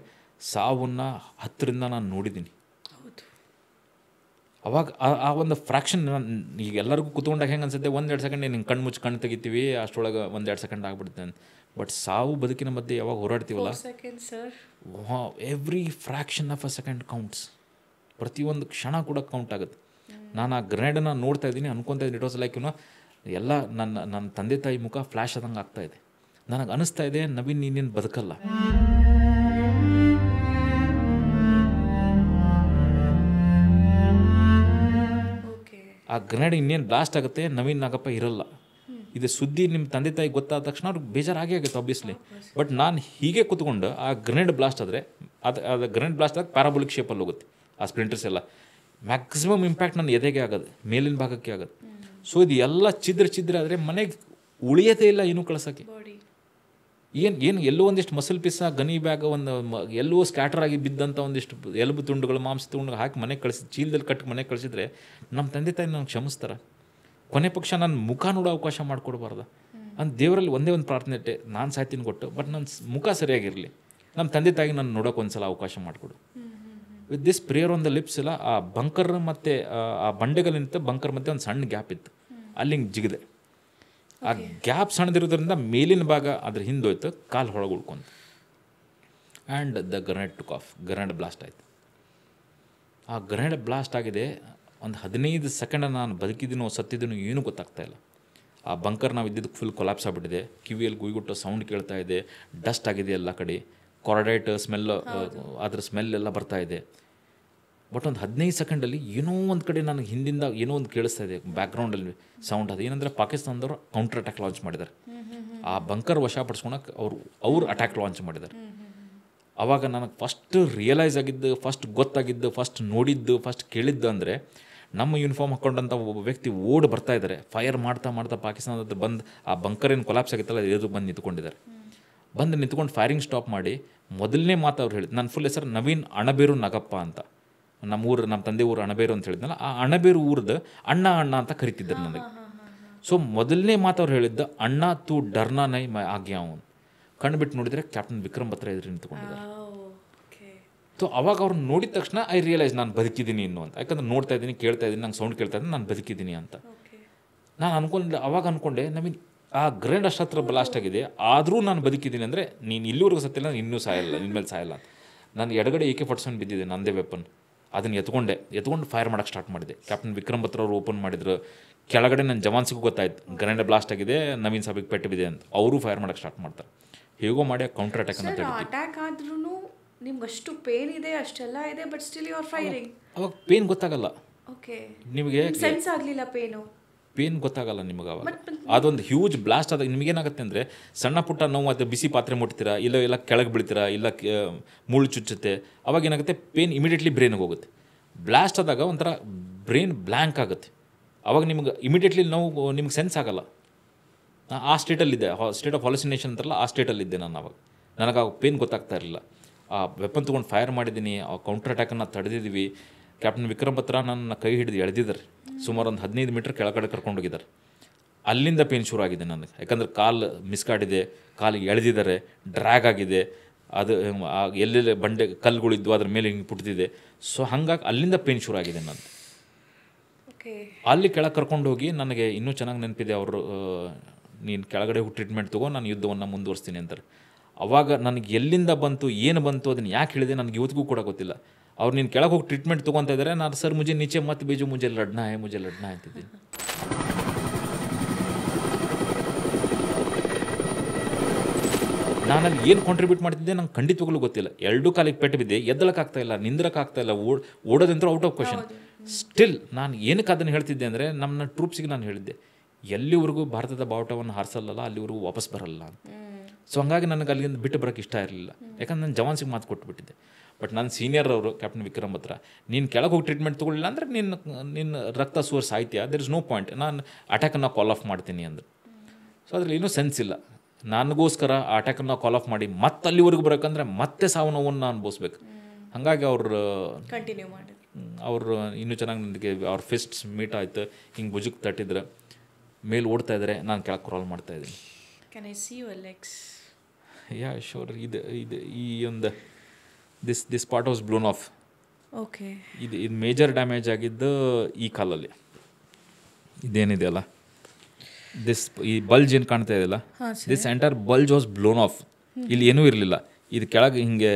Speaker 1: ಸಾವನ್ನು ಹತ್ತಿರಿಂದ ನಾನು ನೋಡಿದ್ದೀನಿ. ಅವಾಗ ಆ ಒಂದು ಫ್ರ್ಯಾಕ್ಷನ್, ಈಗ ಎಲ್ಲರಿಗೂ ಕುತ್ಕೊಂಡಾಗ ಹೆಂಗೆ ಅನ್ಸುತ್ತೆ, 1-2 ಸೆಕೆಂಡ್ ನಿಂಗೆ ಕಣ್ಣು ಮುಚ್ಚಿ ಕಣ್ಣು ತೆಗಿತೀವಿ, ಅಷ್ಟರೊಳಗೆ 1-2 ಸೆಕೆಂಡ್ ಆಗ್ಬಿಡುತ್ತೆ ಅಂತ. ಬಟ್ ಸಾವು ಬದುಕಿನ ಮಧ್ಯೆ ಯಾವಾಗ ಹೋರಾಡ್ತೀವಲ್ಲ, every fraction of a second counts. ಪ್ರತಿಯೊಂದು ಕ್ಷಣ ಕೂಡ ಕೌಂಟ್ ಆಗುತ್ತೆ. ನಾನು ಆ ಗ್ರೆನೇಡನ್ನು ನೋಡ್ತಾ ಇದ್ದೀನಿ, ಅನ್ಕೊತಾ ಇದ್ದೀನಿ, ಇಟ್ ವಾಸ್ ಲೈಕ್ ಎಲ್ಲ ನನ್ನ ತಂದೆ ತಾಯಿ ಮುಖ ಫ್ಲ್ಯಾಶ್ ಆದಂಗೆ ಆಗ್ತಾಯಿದೆ. ನನಗೆ ಅನಿಸ್ತಾ ಇದೆ, ನವೀನ್ ನೀನೇನು ಬದುಕಲ್ಲ. ಆ ಗ್ರೆನೇಡ್ ಇನ್ನೇನು ಬ್ಲಾಸ್ಟ್ ಆಗುತ್ತೆ, ನವೀನ್ ನಾಗಪ್ಪ ಇರಲ್ಲ. ಇದು ಸುದ್ದಿ ನಿಮ್ಮ ತಂದೆ ತಾಯಿ ಗೊತ್ತಾದ ತಕ್ಷಣ ಅವ್ರಿಗೆ ಬೇಜಾರಾಗೇ ಆಗುತ್ತೆ ಆಬ್ವಿಯಸ್ಲಿ. ಬಟ್ ನಾನು ಹೀಗೆ ಕೂತ್ಕೊಂಡು ಆ ಗ್ರೆನೇಡ್ ಬ್ಲಾಸ್ಟ್ ಆದರೆ, ಅದು ಗ್ರೆನೇಡ್ ಬ್ಲಾಸ್ಟ್ ಆದಾಗ ಪ್ಯಾರಾಬೋಲಿಕ್ ಶೇಪಲ್ಲಿ ಹೋಗುತ್ತೆ ಆ ಸ್ಪ್ಲಿಂಟರ್ಸ್ ಎಲ್ಲ. ಮ್ಯಾಕ್ಸಿಮಮ್ ಇಂಪ್ಯಾಕ್ಟ್ ನನ್ನ ಎದೆಗೆ ಆಗೋದು, ಮೇಲಿನ ಭಾಗಕ್ಕೆ ಆಗೋದು. ಸೊ ಇದು ಎಲ್ಲ ಚಿದ್ರ ಆದರೆ ಮನೆಗೆ ಉಳಿಯೋದೇ ಇಲ್ಲ ಏನೂ ಕಳ್ಸೋಕ್ಕೆ. ಏನು ಎಲ್ಲೋ ಒಂದಿಷ್ಟು ಮಸಲ್ ಪಿಸ, ಗನಿ ಬ್ಯಾಗ್, ಒಂದು ಎಲ್ಲೋ ಸ್ಕ್ಯಾಟರ್ ಆಗಿ ಬಿದ್ದಂಥ ಒಂದಿಷ್ಟು ಎಲುಬು ತುಂಡುಗಳು, ಮಾಂಸ ತುಂಡುಗಳು ಹಾಕಿ ಮನೆಗೆ ಕಳಿಸಿ, ಚೀಲದಲ್ಲಿ ಕಟ್ಟಿ ಮನೆಗೆ ಕಳಿಸಿದ್ರೆ ನಮ್ಮ ತಂದೆ ತಾಯಿ ನನಗೆ ಕ್ಷಮಿಸ್ತಾರೆ. ಕೊನೆ ಪಕ್ಷ ನನ್ನ ಮುಖ ನೋಡೋ ಅವಕಾಶ ಮಾಡಿಕೊಡ್ಬಾರ್ದು ಅಂತ ದೇವರಲ್ಲಿ ಒಂದೇ ಒಂದು ಪ್ರಾರ್ಥನೆ ಇಟ್ಟೆ, ನಾನು ಸಾಯ್ತೀನಿ ಕೊಟ್ಟು, ಬಟ್ ನನ್ನ ಮುಖ ಸರಿಯಾಗಿರಲಿ, ನಮ್ಮ ತಂದೆ ತಾಯಿಗೆ ನಾನು ನೋಡೋಕೆ ಒಂದು ಸಲ ಅವಕಾಶ ಮಾಡಿಕೊಡು. With this prayer on the lips ಇಲ್ಲ. ಆ ಬಂಕರ್ ಮತ್ತು ಆ ಬಂಡೆಗಲಿಂತ ಬಂಕರ್ ಮಧ್ಯೆ ಒಂದು ಸಣ್ಣ ಗ್ಯಾಪ್ ಇತ್ತು, ಅಲ್ಲಿ ಹಿಂಗೆ ಜಿಗಿದೆ. ಆ ಗ್ಯಾಪ್ ಸಣ್ಣದಿರೋದ್ರಿಂದ ಮೇಲಿನ ಭಾಗ ಅದ್ರ ಹಿಂದೋಯ್ತು, ಕಾಲು ಹೊಳಗೆ ಉಳ್ಕೊಂಡು. And the grenade took off. Grenade blast ಆಯಿತು. ಆ ಗ್ರೆನೇಡ್ ಬ್ಲಾಸ್ಟ್ ಆಗಿದೆ. ಒಂದು 15 ಸೆಕೆಂಡ್ ನಾನು ಬದುಕಿದ್ದೀನೋ ಸತ್ತಿದ್ದೀನೋ ಏನೂ ಗೊತ್ತಾಗ್ತಾಯಿಲ್ಲ. ಆ ಬಂಕರ್ ನಾವು ಇದ್ದಿದ್ದಕ್ಕೆ ಫುಲ್ ಕೊಲಾಪ್ಸ್ ಆಗಿಬಿಟ್ಟಿದೆ. ಕಿವಿಯಲ್ಲಿ ಗುಯ್ಗುಟ್ಟೋ ಸೌಂಡ್ ಕೇಳ್ತಾ ಇದೆ, ಡಸ್ಟ್ ಆಗಿದೆ ಎಲ್ಲ ಕಡೆ, ಕೊರಡೈಟ್ ಸ್ಮೆಲ್, ಅದ್ರ ಸ್ಮೆಲ್ ಎಲ್ಲ ಬರ್ತಾಯಿದೆ. ಬಟ್ ಒಂದು 15 ಸೆಕೆಂಡಲ್ಲಿ ಏನೋ ಒಂದು ಕಡೆ ನನಗೆ ಹಿಂದಿಂದ ಏನೋ ಒಂದು ಕೇಳಿಸ್ತಾ ಇದೆ ಬ್ಯಾಕ್ಗ್ರೌಂಡಲ್ಲಿ ಸೌಂಡ್. ಅದು ಏನಂದರೆ ಪಾಕಿಸ್ತಾನದವರು ಕೌಂಟರ್ ಅಟ್ಯಾಕ್ ಲಾಂಚ್ ಮಾಡಿದ್ದಾರೆ. ಆ ಬಂಕರ್ ವಶಪಡಿಸ್ಕೊಳಕ್ಕೆ ಅವ್ರು ಅಟ್ಯಾಕ್ ಲಾಂಚ್ ಮಾಡಿದ್ದಾರೆ. ಆವಾಗ ನನಗೆ ಫಸ್ಟ್ ರಿಯಲೈಸ್ ಆಗಿದ್ದು, ಫಸ್ಟ್ ಗೊತ್ತಾಗಿದ್ದು, ಫಸ್ಟ್ ನೋಡಿದ್ದು, ಫಸ್ಟ್ ಕೇಳಿದ್ದು ಅಂದರೆ, ನಮ್ಮ ಯೂನಿಫಾರ್ಮ್ ಹಾಕ್ಕೊಂಡಂಥ ಒಬ್ಬ ವ್ಯಕ್ತಿ ಓಡಿ ಬರ್ತಾ ಇದ್ದಾರೆ. ಫೈರ್ ಮಾಡ್ತಾ ಪಾಕಿಸ್ತಾನದ ಬಂದು ಆ ಬಂಕರ್ ಏನು ಕೊಲಾಪ್ಸ್ ಆಗಿತ್ತಲ್ಲ ಎದುರು ಬಂದು ನಿಂತ್ಕೊಂಡಿದ್ದಾರೆ. ಬಂದು ನಿಂತ್ಕೊಂಡು ಫೈರಿಂಗ್ ಸ್ಟಾಪ್ ಮಾಡಿ ಮೊದಲನೇ ಮಾತು ಅವ್ರು ಹೇಳಿದ್ದು, ನನ್ನ ಫುಲ್ ಹೆಸರು ನವೀನ್ ಅಣಬೇರು ನಾಗಪ್ಪ ಅಂತ. ನಮ್ಮ ತಂದೆ ಊರು ಅಣಬೇರು ಅಂತ ಹೇಳಿದ್ನಲ್ಲ, ಆ ಅಣಬೇರು ಊರ್ದು ಅಣ್ಣ ಅಂತ ಕರಿತಿದ್ದರು ನನಗೆ. ಸೊ ಮೊದಲನೇ ಮಾತು ಅವ್ರು ಹೇಳಿದ್ದು, ಅಣ್ಣ ತೂ ಡರ್ನಾ ನೈ ಮೈ ಆಗ್ಯಾವ್. ಕಣ್ಣು ಬಿಟ್ಟು ನೋಡಿದರೆ ಕ್ಯಾಪ್ಟನ್ ವಿಕ್ರಮ್ ಬತ್ರ ಎದುರು ನಿಂತ್ಕೊಂಡಿದ್ದಾರೆ. ಸೊ ಅವಾಗ ಅವ್ರನ್ನ ನೋಡಿದ ತಕ್ಷಣ ಐ ರಿಯಲೈಸ್ ನಾನು ಬದುಕಿದ್ದೀನಿ ಇನ್ನು ಅಂತ. ಯಾಕಂದ್ರೆ ನೋಡ್ತಾ ಇದ್ದೀನಿ, ಕೇಳ್ತಾ ಇದ್ದೀನಿ, ನಂಗೆ ಸೌಂಡ್ ಕೇಳ್ತಾ ಇದ್ದೀನಿ, ನಾನು ಬದುಕಿದ್ದೀನಿ ಅಂತ. ನಾನು ಅವಾಗ ಅಂದ್ಕೊಂಡೆ, ನವೀನ್ ಆ ಗ್ರೆನೇಡ್ ಅಷ್ಟತ್ರ ಬ್ಲಾಸ್ಟ್ ಆಗಿದೆ, ಆದರೂ ನಾನು ಬದುಕಿದ್ದೀನಿ ಅಂದರೆ ನೀನು ಇಲ್ಲಿವರೆಗೂ ಸತ್ತಿಲ್ಲ, ನಾನು ಇನ್ನೂ ಸಾಯಲ್ಲ, ನಿನ್ಮೇಲೆ ಸಾಯಲ್ಲ. ನಾನು ಎಡಗಡೆ AK-47 ಬಿದ್ದಿದೆ, ನನ್ನದೇ ವೆಪನ್. ಅದನ್ನು ಎತ್ಕೊಂಡು ಫೈರ್ ಮಾಡೋಕ್ಕೆ ಸ್ಟಾರ್ಟ್ ಮಾಡಿದೆ. ಕ್ಯಾಪ್ಟನ್ ವಿಕ್ರಮ್ ಬತ್ರ ಅವರು ಓಪನ್ ಮಾಡಿದ್ರು. ಕೆಳಗಡೆ ನನ್ನ ಜವಾನ್ಸಿಗೂ ಗೊತ್ತಾಯ್ತು ಗ್ರೆನೇಡ್ ಬ್ಲಾಸ್ಟ್ ಆಗಿದೆ, ನವೀನ್ ಸಾಬಿಗೆ ಪೆಟ್ಟು ಬಿದೆ ಅಂತ. ಅವರು ಫೈರ್ ಮಾಡೋಕ್ಕೆ ಸ್ಟಾರ್ಟ್ ಮಾಡ್ತಾರೆ. ಹೇಗೋ ಮಾಡಿ ಕೌಂಟರ್ ಅಟ್ಯಾಕ್ ಅಂತ ಹೇಳ್ತೀವಿ.
Speaker 2: ಅಟ್ಯಾಕ್ ಆದ್ರೂ ನಿಮ್ಗೆ ಅಷ್ಟು ಪೇನ್ ಇದೆ, ಅಷ್ಟೆಲ್ಲ ಇದೆ, but still you are firing.
Speaker 1: ಅವಾಗ ಪೇನ್ ಗೊತ್ತಾಗಲ್ಲ ನಿಮಗೆ,
Speaker 2: ಸೆನ್ಸ್ ಆಗಲಿಲ್ಲ
Speaker 1: ಪೇನ್ ಗೊತ್ತಾಗಲ್ಲ ನಿಮಗೆ. ಅವಾಗ ಅದೊಂದು ಹ್ಯೂಜ್ ಬ್ಲಾಸ್ಟ್ ಆದಾಗ ನಿಮಗೇನಾಗುತ್ತೆ ಅಂದರೆ, ಸಣ್ಣ ಪುಟ್ಟ ನೋವು, ಅದು ಬಿಸಿ ಪಾತ್ರೆ ಮುಟ್ತೀರಾ, ಇಲ್ಲ ಕೆಳಗೆ ಬೀಳ್ತೀರಾ, ಇಲ್ಲ ಮುಳ್ಳು ಚುಚ್ಚುತ್ತೆ. ಅವಾಗ ಏನಾಗುತ್ತೆ, ಪೇನ್ ಇಮಿಡಿಯೇಟ್ಲಿ ಬ್ರೈನ್ಗೆ ಹೋಗುತ್ತೆ. ಬ್ಲಾಸ್ಟ್ ಆದಾಗ ಒಂಥರ ಬ್ರೈನ್ ಬ್ಲ್ಯಾಂಕ್ ಆಗುತ್ತೆ. ಅವಾಗ ನಿಮ್ಗೆ ಇಮಿಡಿಯೇಟ್ಲಿ ನಾವು ನಿಮ್ಗೆ ಸೆನ್ಸ್ ಆಗಲ್ಲ. ಆ ಸ್ಟೇಟಲ್ಲಿದ್ದೆ, ಸ್ಟೇಟ್ ಆಫ್ ಹಾಲುಸಿನೇಷನ್ ಅಂತಾರಲ್ಲ, ಆ ಸ್ಟೇಟಲ್ಲಿದ್ದೆ ನಾನು ಅವಾಗ. ನನಗೆ ಆ ಪೇನ್ ಗೊತ್ತಾಗ್ತಾ ಇರಲಿಲ್ಲ. ಆ ವೆಪನ್ ತೊಗೊಂಡು ಫೈರ್ ಮಾಡಿದ್ದೀನಿ, ಆ ಕೌಂಟರ್ ಅಟ್ಯಾಕನ್ನು ತಡೆದಿದ್ದೀವಿ. ಕ್ಯಾಪ್ಟನ್ ವಿಕ್ರಮ್ ಬತ್ರ ನನ್ನ ಕೈ ಹಿಡಿದು ಎಳೆದಿದ್ದಾರೆ. ಸುಮಾರು ಒಂದು 15 ಮೀಟ್ರ್ ಕೆಳಗಡೆ ಕರ್ಕೊಂಡೋಗಿದ್ದಾರೆ. ಅಲ್ಲಿಂದ ಪೇನ್ ಶುರು ಆಗಿದೆ ನನಗೆ. ಯಾಕಂದರೆ ಕಾಲು ಮಿಸ್ಕಾಡಿದೆ, ಕಾಲಿಗೆ ಎಳೆದಿದ್ದಾರೆ, ಡ್ರ್ಯಾಗ್ ಆಗಿದೆ, ಅದು ಎಲ್ಲೆಲ್ಲಿ ಬಂಡೆ ಕಲ್ಲುಗಳಿದ್ವು ಅದ್ರ ಮೇಲೆ ಹಿಂಗೆ ಪುಟ್ತಿದೆ. ಸೊ ಹಾಗಾಗಿ ಅಲ್ಲಿಂದ ಪೇನ್ ಶುರು ಆಗಿದೆ ನಾನು. ಅಲ್ಲಿ ಕೆಳಗೆ ಕರ್ಕೊಂಡೋಗಿ ನನಗೆ ಇನ್ನೂ ಚೆನ್ನಾಗಿ ನೆನಪಿದೆ. ಅವರು ನೀನು ಕೆಳಗಡೆ ಟ್ರೀಟ್ಮೆಂಟ್ ತೊಗೋ, ನಾನು ಯುದ್ಧವನ್ನು ಮುಂದುವರಿಸ್ತೀನಿ ಅಂತಾರೆ. ಅವಾಗ ನನಗೆ ಎಲ್ಲಿಂದ ಬಂತು, ಏನು ಬಂತು, ಅದನ್ನು ಯಾಕೆ ಹೇಳಿದೆ ನನಗೆ ಇವತ್ತಿಗೂ ಕೂಡ ಗೊತ್ತಿಲ್ಲ. ಅವ್ರು ನೀನು ಕೆಳಗೆ ಹೋಗಿ ಟ್ರೀಟ್ಮೆಂಟ್ ತೊಗೊತಾ ಇದ್ದಾರೆ, ನಾನು ಸರ್ ಮುಜೆ ನೀಚೆ ಮತ್ತೆ ಬೇಜು ಮುಜೆ ಲಡ್ನಾ ಅಂತಿದ್ದೀನಿ. ನಾನಲ್ಲಿ ಏನು ಕಾಂಟ್ರಿಬ್ಯೂಟ್ ಮಾಡ್ತಿದ್ದೆ ನಂಗೆ ಖಂಡಿತವಾಗ್ಲೂ ಗೊತ್ತಿಲ್ಲ. ಎರಡೂ ಕಾಲಿಗೆ ಪೆಟ್ಟು ಬಿದ್ದೆ, ಎದ್ದಳಕ್ಕಾಗ್ತಾಯಿಲ್ಲ, ನಿಂದ್ರಕ್ಕಾಗ್ತಾಯಿಲ್ಲ, ಓಡೋದಂತೂ ಔಟ್ ಆಫ್ ಕ್ವಶನ್. ಸ್ಟಿಲ್ ನಾನು ಏನಕ್ಕೆ ಅದನ್ನು ಹೇಳ್ತಿದ್ದೆ ಅಂದರೆ, ನಮ್ಮ ಟ್ರೂಪ್ಸಿಗೆ ನಾನು ಹೇಳಿದ್ದೆ, ಎಲ್ಲಿವರೆಗೂ ಭಾರತದ ಬಾವುಟವನ್ನು ಹಾರಿಸಲ್ಲ ಅಲ್ಲಿವರೆಗೂ ವಾಪಸ್ ಬರಲ್ಲ ಅಂತ. ಸೊ ಹಂಗಾಗಿ ನನಗೆ ಅಲ್ಲಿಂದ ಬಿಟ್ಟು ಬರೋಕ್ಕೆ ಇಷ್ಟ ಇರಲಿಲ್ಲ. ಯಾಕಂದ್ರೆ ನಾನು ಜವಾನ್ಸಿಗೆ ಮಾತು ಕೊಟ್ಟುಬಿಟ್ಟಿದ್ದೆ. ಬಟ್ ನನ್ನ ಸೀನಿಯರ್ ಅವರು ಕ್ಯಾಪ್ಟನ್ ವಿಕ್ರಮ್ ಹತ್ರ, ನೀನು ಕೆಳಗೆ ಹೋಗಿ ಟ್ರೀಟ್ಮೆಂಟ್ ತೊಗೊಳ್ಳಿಲ್ಲ ಅಂದರೆ ನಿನ್ನ ರಕ್ತ ಸೋರ್ಸ್ ಸಾಹಿತ್ಯ, ದೇರ್ ಇಸ್ ನೋ ಪಾಯಿಂಟ್, ನಾನು ಅಟ್ಯಾಕನ್ನು ಕಾಲ್ ಆಫ್ ಮಾಡ್ತೀನಿ ಅಂದರು. ಸೊ ಅದ್ರಲ್ಲಿ ಏನೂ ಸೆನ್ಸ್ ಇಲ್ಲ. ನನಗೋಸ್ಕರ ಆ ಅಟ್ಯಾಕನ್ನು ಕಾಲ್ ಆಫ್ ಮಾಡಿ ಮತ್ತೆ ಅಲ್ಲಿವರೆಗೂ ಬರೋಕ್ಕಂದ್ರೆ ಮತ್ತೆ ಸಾವು ನೋವನ್ನು ಅನುಭವಿಸ್ಬೇಕು. ಹಾಗಾಗಿ
Speaker 2: ಕಂಟಿನ್ಯೂ ಮಾಡಿ
Speaker 1: ಅವರು ಇನ್ನೂ ಚೆನ್ನಾಗಿ ನನಗೆ ಅವ್ರ ಫಿಸ್ಟ್ಸ್ ಮೀಟ್ ಆಯ್ತು, ಹಿಂಗೆ ಭುಜಕ್ಕೆ ತಟ್ಟಿದ್ರೆ ಮೇಲೆ ಓಡ್ತಾ ಇದ್ದಾರೆ, ನಾನು ಕೆಳಗೆ ಕ್ರಾಲ್ ಮಾಡ್ತಾಯಿದ್ದೀನಿ.
Speaker 2: Can I see your legs?
Speaker 1: Yeah sure. ಇದು ಈ ಒಂದು this part was blown of.
Speaker 2: Okay. ಇದು
Speaker 1: ಮೇಜರ್ ಡ್ಯಾಮೇಜ್ ಆಗಿದ್ದು ಈ ಕಾಲಲ್ಲಿ. ಇದೇನಿದೆ ಅಲ್ಲ, ಈ ಬಲ್ಜ್ ಏನು ಕಾಣ್ತಾ ಇದೆಯಲ್ಲ, this entire bulge was blown of. ಇಲ್ಲಿ ಏನೂ ಇರಲಿಲ್ಲ. ಇದು ಕೆಳಗೆ ಹಿಂಗೆ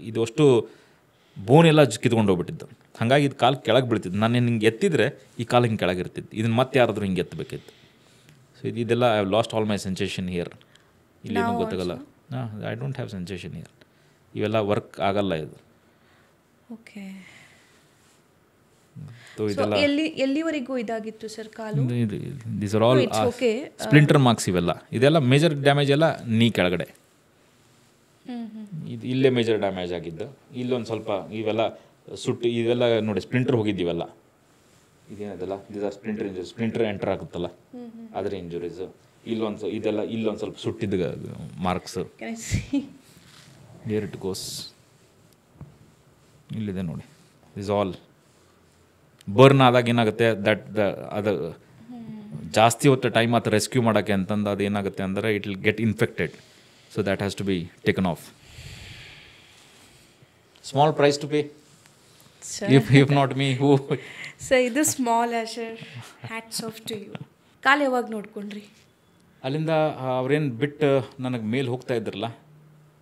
Speaker 1: ಇದು ಅಷ್ಟು ಬೋನ್ ಎಲ್ಲ ಕಿತ್ಕೊಂಡು ಹೋಗ್ಬಿಟ್ಟಿದ್ದು. ಹಾಗಾಗಿ ಇದು ಕಾಲು ಕೆಳಗೆ ಬೀಳ್ತಿದ್ದು. ನಾನು ಹಿಂಗೆ ಎತ್ತಿದ್ರೆ ಈ ಕಾಲು ಹಿಂಗೆ ಕೆಳಗೆ ಇರ್ತಿದ್ದು. ಇದನ್ನು ಮತ್ತೆ ಯಾರಾದರೂ ಹಿಂಗೆ ಎತ್ತಬೇಕಿತ್ತು. ಸೊ ಇದೆಲ್ಲ I have lost all my sensation here. ಇಲ್ಲೇನೂ ಗೊತ್ತಾಗಲ್ಲ. I don't have sensation here. ಇವೆಲ್ಲ ವರ್ಕ್ ಆಗಲ್ಲ ಇದು.
Speaker 2: ಓಕೆ.
Speaker 3: ಎಲ್ಲಿವರೆಗೂ ಇದಾಗಿತ್ತು ಸರ್ ಕಾಲು?
Speaker 1: These are all splinter marks. ಇದೆಲ್ಲ ಮೇಜರ್ ಡ್ಯಾಮೇಜ್ ಎಲ್ಲ ನೀ ಕೆಳಗಡೆ. ಇದು ಇಲ್ಲೇ ಮೇಜರ್ ಡ್ಯಾಮೇಜ್ ಆಗಿದ್ದು. ಇಲ್ಲೊಂದು ಸ್ವಲ್ಪ ಇವೆಲ್ಲ ಸುಟ್ಟು ಇವೆಲ್ಲ ನೋಡಿ ಸ್ಪ್ಲಿಂಟರ್ ಹೋಗಿದ್ದೀವಲ್ಲ, ಇದೇನದಲ್ಲ, these are splinter injuries. Splinter enter ಆಗುತ್ತಲ್ಲ ಅದರ ಇಂಜುರೀಸು. ಇಲ್ಲೊಂದು ಸ್ವಲ್ಪ ಸುಟ್ಟಿದ್ದ ಮಾರ್ಕ್ಸ್. Here it goes. ಇಲ್ಲಿದೆ ನೋಡಿ. ದಿಸ್ ಆಲ್ ಬರ್ನ್ ಆದಾಗ ಏನಾಗುತ್ತೆ, ಅದು ಜಾಸ್ತಿ ಹೊತ್ತು ಟೈಮ್ ಆತ ರೆಸ್ಕ್ಯೂ ಮಾಡೋಕ್ಕೆ ಅಂತಂದು ಅದು ಏನಾಗುತ್ತೆ ಅಂದರೆ it will get infected. So that has to be taken off. Small price to pay. If not me who.
Speaker 2: Sir ಇದು ಸ್ಮಾಲ್ ಆಶರ್, ಹ್ಯಾಟ್ಸ್ ಆಫ್ ಟು ಯು. ಕಾಲು ಯಾವಾಗ ನೋಡ್ಕೊಂಡ್ರಿ?
Speaker 1: ಅಲ್ಲಿಂದ ಅವ್ರೇನು ಬಿಟ್ಟು ನನಗೆ ಮೇಲೆ ಹೋಗ್ತಾ ಇದ್ರಲ್ಲ,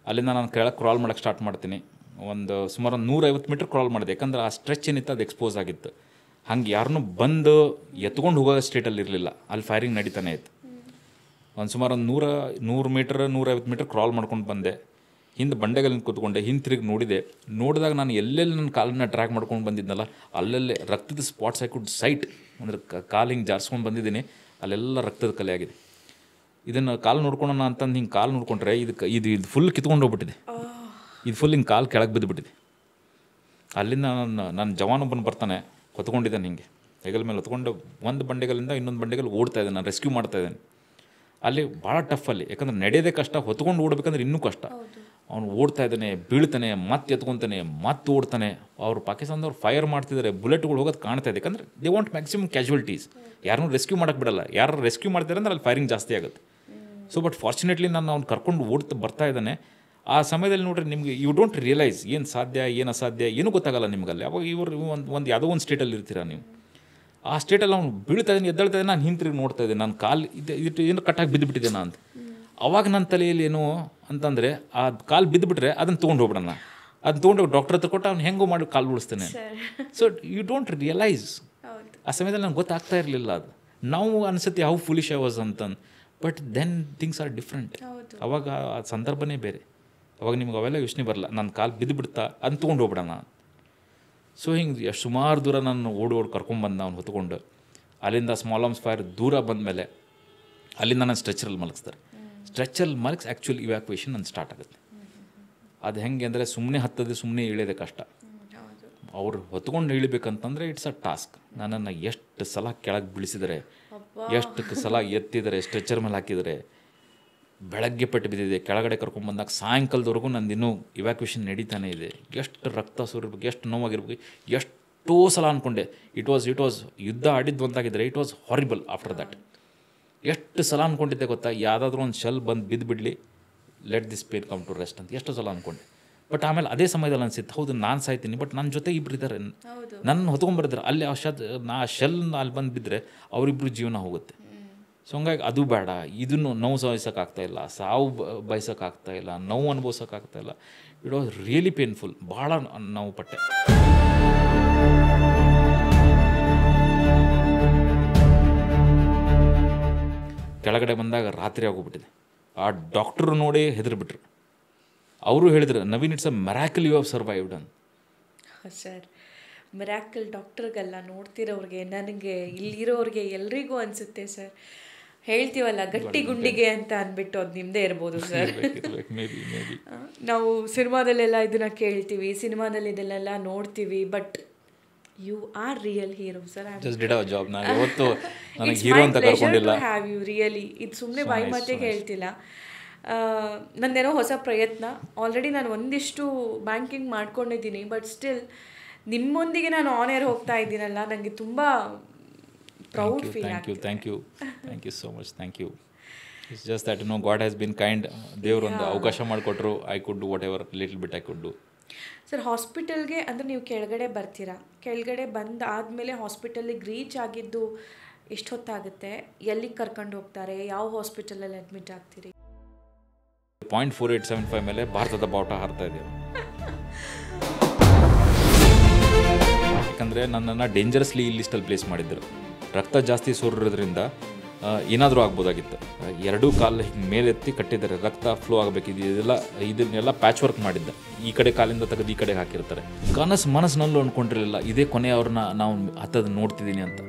Speaker 1: ಅಲ್ಲಿಂದ ನಾನು ಕೆಳಗೆ ಕ್ರಾಲ್ ಮಾಡೋಕ್ಕೆ ಸ್ಟಾರ್ಟ್ ಮಾಡ್ತೀನಿ. ಸುಮಾರು 150 ಮೀಟ್ರ್ ಕ್ರಾಲ್ ಮಾಡಿದೆ. ಯಾಕಂದ್ರೆ ಆ ಸ್ಟ್ರೆಚ್ ಏನಿತ್ತು ಅದು ಎಕ್ಸ್ಪೋಸ್ ಆಗಿತ್ತು. ಹಂಗೆ ಯಾರನ್ನೂ ಬಂದು ಎತ್ಕೊಂಡು ಹೋಗೋ ಸ್ಟೇಟಲ್ಲಿ ಇರಲಿಲ್ಲ. ಅಲ್ಲಿ ಫೈರಿಂಗ್ ನಡೀತಾನೆ ಇತ್ತು. ಸುಮಾರು 100 ಮೀಟ್ರ್ 150 ಮೀಟ್ರ್ ಕ್ರಾಲ್ ಮಾಡ್ಕೊಂಡು ಬಂದೆ. ಹಿಂದೆ ಬಂಡೆಗಳಲ್ಲಿ ಕೂತ್ಕೊಂಡೆ, ಹಿಂದೆ ತಿರುಗಿ ನೋಡಿದಾಗ ನಾನು ಎಲ್ಲೆಲ್ಲಿ ನನ್ನ ಕಾಲನ್ನ ಟ್ರ್ಯಾಕ್ ಮಾಡ್ಕೊಂಡು ಬಂದಿದ್ನಲ್ಲ, ಅಲ್ಲೆಲ್ಲೇ ರಕ್ತದ ಸ್ಪಾಟ್ಸ್ ಐ ಕುಡ್ ಸೈಟ್. ಅಂದರೆ ಕಾಲು ಹಿಂಗೆ ಜಾರಿಸ್ಕೊಂಡು ಬಂದಿದ್ದೀನಿ, ಅಲ್ಲೆಲ್ಲ ರಕ್ತದ ಕಲೆ ಆಗಿದೆ. ಇದನ್ನು ಕಾಲು ನೋಡ್ಕೊಳ್ಳೋಣ ಅಂತಂದು ಹಿಂಗೆ ಕಾಲು ನೋಡ್ಕೊಂಡ್ರೆ ಇದು ಫುಲ್ ಕಿತ್ಕೊಂಡು ಹೋಗ್ಬಿಟ್ಟಿದೆ. ಇದು ಫುಲ್ ಹಿಂಗೆ ಕಾಲು ಕೆಳಗೆ ಬಿದ್ದುಬಿಟ್ಟಿದೆ. ಅಲ್ಲಿಂದ ನನ್ನ ಜವಾನೊಬ್ಬನು ಬರ್ತಾನೆ, ಹೊತ್ಕೊಂಡಿದ್ದಾನೆ ಹಿಂಗೆ ಹೆಗಲ ಮೇಲೆ ಹೊತ್ಕೊಂಡು ಒಂದು ಬಂಡೆಗಲ್ಲಿಂದ ಇನ್ನೊಂದು ಬಂಡೆಗಲ್ಲಿ ಓಡ್ತಾಯಿದ್ದಾನೆ. ನಾನು ರೆಸ್ಕ್ಯೂ ಮಾಡ್ತಾಯಿದ್ದಾನೆ. ಅಲ್ಲಿ ಭಾಳ ಟಫ್ ಅಲ್ಲಿ, ಯಾಕಂದ್ರೆ ನಡೆಯೋದೇ ಕಷ್ಟ, ಹೊತ್ಕೊಂಡು ಓಡಬೇಕಂದ್ರೆ ಇನ್ನೂ ಕಷ್ಟ. ಅವನು ಓಡ್ತಾ ಇದ್ದಾನೆ, ಬೀಳ್ತಾನೆ, ಮತ್ತೆ ಎತ್ಕೊತಾನೆ, ಮತ್ತೆ ಓಡ್ತಾನೆ. ಅವರು ಪಾಕಿಸ್ತಾನದವ್ರು ಫೈರ್ ಮಾಡ್ತಿದ್ದಾರೆ, ಬುಲೆಟ್ಗಳು ಹೋಗೋದು ಕಾಣ್ತಾ ಇದೆ. ಯಾಕಂದರೆ ದೇ ವಾಂಟ್ ಮ್ಯಾಕ್ಸಿಮಮ್ ಕ್ಯಾಶುವಲ್ಟೀಸ್. ಯಾರನ್ನೂ ರೆಸ್ಕ್ಯೂ ಮಾಡೋಕ್ಕೆ ಬಿಡಲ್ಲ. ಯಾರು ರೆಸ್ಕ್ಯೂ ಮಾಡ್ತಾರೆ ಅಂದ್ರೆ ಅಲ್ಲಿ ಫೈರಿಂಗ್ ಜಾಸ್ತಿ ಆಗುತ್ತೆ. ಸೊ ಬಟ್ ಫಾರ್ಚುನೇಟ್ಲಿ ನಾನು ಅವ್ನು ಕರ್ಕೊಂಡು ಬರ್ತಾ ಇದ್ದಾನೆ. ಆ ಸಮಯದಲ್ಲಿ ನೋಡ್ರಿ, ನಿಮಗೆ ಯು ಡೋಂಟ್ ರಿಯಲೈಸ್ ಏನು ಸಾಧ್ಯ ಏನು ಅಸಾಧ್ಯ ಏನೂ ಗೊತ್ತಾಗಲ್ಲ ನಿಮಗಲ್ಲಿ. ಅವಾಗ ಇವರು ಒಂದು ಯಾವುದೋ ಒಂದು ಸ್ಟೇಟಲ್ಲಿ ಇರ್ತೀರ ನೀವು. ಆ ಸ್ಟೇಟಲ್ಲಿ ಅವ್ನು ಬೀಳ್ತಾ ಇದ್ದಾನೆ, ಎದ್ದೇಳ್ತಾ ಇದ್ದಾನೆ, ನಾನು ಹಿಂತಿರುಗಿ ನೋಡ್ತಾ ಇದ್ದೆ. ನಾನು ಕಾಲು ಇದು ಏನು ಕಟ್ಟಾಗಿ ಬಿದ್ದುಬಿಟ್ಟಿದ್ದೇನಾ ಅಂತ. ಅವಾಗ ನನ್ನ ತಲೆಯಲ್ಲಿ ಏನು ಅಂತಂದರೆ, ಆ ಕಾಲು ಬಿದ್ದುಬಿಟ್ರೆ ಅದನ್ನು ತೊಗೊಂಡು ಹೋಗ್ಬಿಡೋಣ. ಅದನ್ನ ತೊಗೊಂಡು ಡಾಕ್ಟರ್ ಹತ್ರ ಕೊಟ್ಟು ಅವ್ನು ಹೆಂಗೋ ಮಾಡಿ ಕಾಲು ಉಳಿಸ್ತೇನೆ. So you don't realise. ಆ ಸಮಯದಲ್ಲಿ ನಂಗೆ ಗೊತ್ತಾಗ್ತಾ ಇರಲಿಲ್ಲ ಅದು. ನಾವು ಅನಿಸುತ್ತೆ ಹೌ ಫುಲಿಶ್ ಐ ವಾಸ್ ಅಂತಂದು. But then things are different. ಅವಾಗ ಆ ಸಂದರ್ಭನೇ ಬೇರೆ. ಅವಾಗ ನಿಮ್ಗೆ ಅವೆಲ್ಲ ಯೋಚನೆ ಬರಲ್ಲ. ನನ್ನ ಕಾಲು ಬಿದ್ದುಬಿಡ್ತಾ ಅದನ್ನ ತೊಗೊಂಡು ಹೋಗ್ಬಿಡೋಣ. ಸೊ ಹಿಂಗೆ ಎಷ್ಟು ಸುಮಾರು ದೂರ ನಾನು ಓಡಿ ಕರ್ಕೊಂಬಂದು ಅವ್ನು ಹೊತ್ಕೊಂಡು, ಅಲ್ಲಿಂದ ಸ್ಮಾಲ್ ಆರ್ಮ್ಸ್ ಫೈರ್ ದೂರ ಬಂದಮೇಲೆ ಅಲ್ಲಿಂದ ನಾನು ಸ್ಟ್ರೆಚರಲ್ಲಿ ಮಲಗಿಸ್ತಾರೆ. ಸ್ಟ್ರೆಚಲ್ಲಿ ಮಲಗಿಸಿ ಆ್ಯಕ್ಚುಲಿ ಇವ್ಯಾಕ್ಯುಯೇಷನ್ ನನ್ನ ಸ್ಟಾರ್ಟ್ ಆಗುತ್ತೆ. ಅದು ಹೆಂಗೆ ಅಂದರೆ, ಸುಮ್ಮನೆ ಹತ್ತದೆ, ಸುಮ್ಮನೆ ಇಳಿಯೋದೇ ಕಷ್ಟ. ಅವ್ರು ಹೊತ್ಕೊಂಡು ಇಳಿಬೇಕಂತಂದರೆ ಇಟ್ಸ್ ಅ ಟಾಸ್ಕ್. ನನ್ನನ್ನು ಎಷ್ಟು ಸಲ ಕೆಳಗೆ ಬೀಳಿಸಿದರೆ, ಎಷ್ಟು ಸಲ ಎತ್ತಿದರೆ, ಸ್ಟ್ರೆಚರ್ ಮೇಲೆ ಹಾಕಿದರೆ, ಬೆಳಗ್ಗೆ ಪಟ್ಟು ಬಿದ್ದಿದೆ, ಕೆಳಗಡೆ ಕರ್ಕೊಂಡ್ಬಂದಾಗ ಸಾಯಂಕಾಲದವರೆಗೂ ನಂದಿನ್ನೂ ಇವ್ಯಾಕ್ಯುಯೇಷನ್ ನಡೀತಾನೆ ಇದೆ. ಎಷ್ಟು ರಕ್ತ ಸುರಿರ್ಬೇಕು, ಎಷ್ಟು ನೋವಾಗಿರ್ಬೇಕು, ಎಷ್ಟೋ ಸಲ ಅಂದ್ಕೊಂಡೆ ಇಟ್ ವಾಸ್ ಯುದ್ಧ ಆಡಿದ್ದು ಅಂತಾಗಿದ್ದರೆ it was horrible. After that ಎಷ್ಟು ಸಲ ಅಂದ್ಕೊಂಡಿದ್ದೆ ಗೊತ್ತಾ, ಯಾವುದಾದ್ರೂ ಒಂದು ಶೆಲ್ ಬಂದು ಬಿದ್ದುಬಿಡಲಿ, let this pain come to rest ಅಂತ ಎಷ್ಟು ಸಲ ಅಂದ್ಕೊಂಡೆ. ಬಟ್ ಆಮೇಲೆ ಅದೇ ಸಮಯದಲ್ಲಿ ಅನಿಸಿತ್ತು, ಹೌದು ನಾನು ಸಾಯ್ತೀನಿ, ಬಟ್ ನನ್ನ ಜೊತೆ ಇಬ್ಬರು ಇದ್ದಾರೆ, ನನ್ನ ಹೊತ್ಕೊಂಡ್ಬರ್ತಾರೆ, ಅಲ್ಲಿ ಆ ಶೆಲ್ ಅಲ್ಲಿ ಬಂದು ಬಿದ್ದರೆ ಅವರಿಬ್ಬರು ಜೀವನ ಹೋಗುತ್ತೆ. ಸೊ ಹಂಗಾಗಿ ಅದು ಬೇಡ, ಇದನ್ನು ನೋವು ಸಹಿಸೋಕ್ಕಾಗ್ತಾಯಿಲ್ಲ, ಸಾವು ಬಯಸೋಕ್ಕಾಗ್ತಾಯಿಲ್ಲ, ನೋವು ಅನುಭವಿಸೋಕ್ಕಾಗ್ತಾಯಿಲ್ಲ. It was really painful. ಭಾಳ ನೋವು ಪಟ್ಟೆ. ಕೆಳಗಡೆ ಬಂದಾಗ ರಾತ್ರಿ ಆಗೋಗ್ಬಿಟ್ಟಿದೆ. ಆ ಡಾಕ್ಟ್ರು ನೋಡಿ ಹೆದರ್ಬಿಟ್ರು. ಅವರು ಹೇಳಿದ್ರು, Naveen it's a miracle you have survived ಅಂತ.
Speaker 2: ಸರ್, ಮಿರಾಕಲ್ ಡಾಕ್ಟ್ರಿಗಲ್ಲ, ನೋಡ್ತಿರೋರಿಗೆ, ನನಗೆ ಇಲ್ಲಿರೋರಿಗೆ ಎಲ್ರಿಗೂ ಅನಿಸುತ್ತೆ ಸರ್. ಹೇಳ್ತೀವಲ್ಲ ಗಟ್ಟಿ ಗುಂಡಿಗೆ ಅಂತ ಅಂದ್ಬಿಟ್ಟು ಅದು ನಿಮ್ಮದೇ ಇರ್ಬೋದು ಸರ್. ನಾವು ಸಿನಿಮಾದಲ್ಲೆಲ್ಲ ಇದನ್ನು ಕೇಳ್ತೀವಿ, ಸಿನಿಮಾದಲ್ಲಿ ಇದನ್ನೆಲ್ಲ ನೋಡ್ತೀವಿ, but you are real hero sir. Have you really. ಇದು ಸುಮ್ಮನೆ ಬಾಯಿ ಮಾತಿಗೆ ಹೇಳ್ತಿಲ್ಲ. ನಂದೇನೋ ಹೊಸ ಪ್ರಯತ್ನ. ಆಲ್ರೆಡಿ ನಾನು ಒಂದಿಷ್ಟು ಬ್ಯಾಂಕಿಂಗ್ ಮಾಡ್ಕೊಂಡಿದ್ದೀನಿ, ಬಟ್ ಸ್ಟಿಲ್ ನಿಮ್ಮೊಂದಿಗೆ ನಾನು ಆನ್ ಏರ್ ಹೋಗ್ತಾ ಇದ್ದೀನಲ್ಲ, ನನಗೆ ತುಂಬ ಪ್ರೌಡ್ ಫೀಲ್ ಆಗ್ತಿದೆ.
Speaker 1: Thank you so much. Thank you. It's just that God has been kind. ದೇವರು ಒಂದು ಅವಕಾಶ ಮಾಡಿಕೊಟ್ರು. I could do whatever little bit I could do.
Speaker 2: Sir, ಹಾಸ್ಪಿಟಲ್ಗೆ ಅಂದರೆ ನೀವು ಕೆಳಗಡೆ ಬರ್ತೀರಾ, ಕೆಳಗಡೆ ಬಂದಾದಮೇಲೆ ಹಾಸ್ಪಿಟಲಿಗೆ ರೀಚ್ ಆಗಿದ್ದು ಎಷ್ಟು ಹೊತ್ತಾಗುತ್ತೆ, ಎಲ್ಲಿಗೆ ಕರ್ಕೊಂಡು ಹೋಗ್ತಾರೆ, ಯಾವ ಹಾಸ್ಪಿಟಲಲ್ಲಿ ಅಡ್ಮಿಟ್ ಆಗ್ತೀರಿ?
Speaker 1: 0.4875 ಮೇಲೆ ಭಾರತದ ಬಾವುಟ ಹಾರ್ತಾ ಇದ್ದೀವಿ. ಯಾಕಂದರೆ ನನ್ನನ್ನು ಡೇಂಜರಸ್ಲಿ ಈ ಲಿಸ್ಟಲ್ಲಿ ಪ್ಲೇಸ್ ಮಾಡಿದ್ದರು. ರಕ್ತ ಜಾಸ್ತಿ ಸೋರಿರೋದ್ರಿಂದ ಏನಾದರೂ ಆಗ್ಬೋದಾಗಿತ್ತು. ಎರಡೂ ಕಾಲು ಹಿಂಗೆ ಮೇಲೆತ್ತಿ ಕಟ್ಟಿದ್ದಾರೆ, ರಕ್ತ ಫ್ಲೋ ಆಗಬೇಕಿದ್ದು. ಇದನ್ನೆಲ್ಲ ಪ್ಯಾಚ್ ವರ್ಕ್ ಮಾಡಿದ್ದ. ಈ ಕಡೆ ಕಾಲಿಂದ ತೆಗೆದು ಈ ಕಡೆ ಹಾಕಿರ್ತಾರೆ. ಮನಸ್ಸಿನಲ್ಲೂ ಅಂದ್ಕೊಂಡಿರಲಿಲ್ಲ ಇದೇ ಕೊನೆಯವ್ರನ್ನ ನಾವು ಹತ್ತದ ನೋಡ್ತಿದ್ದೀನಿ ಅಂತ.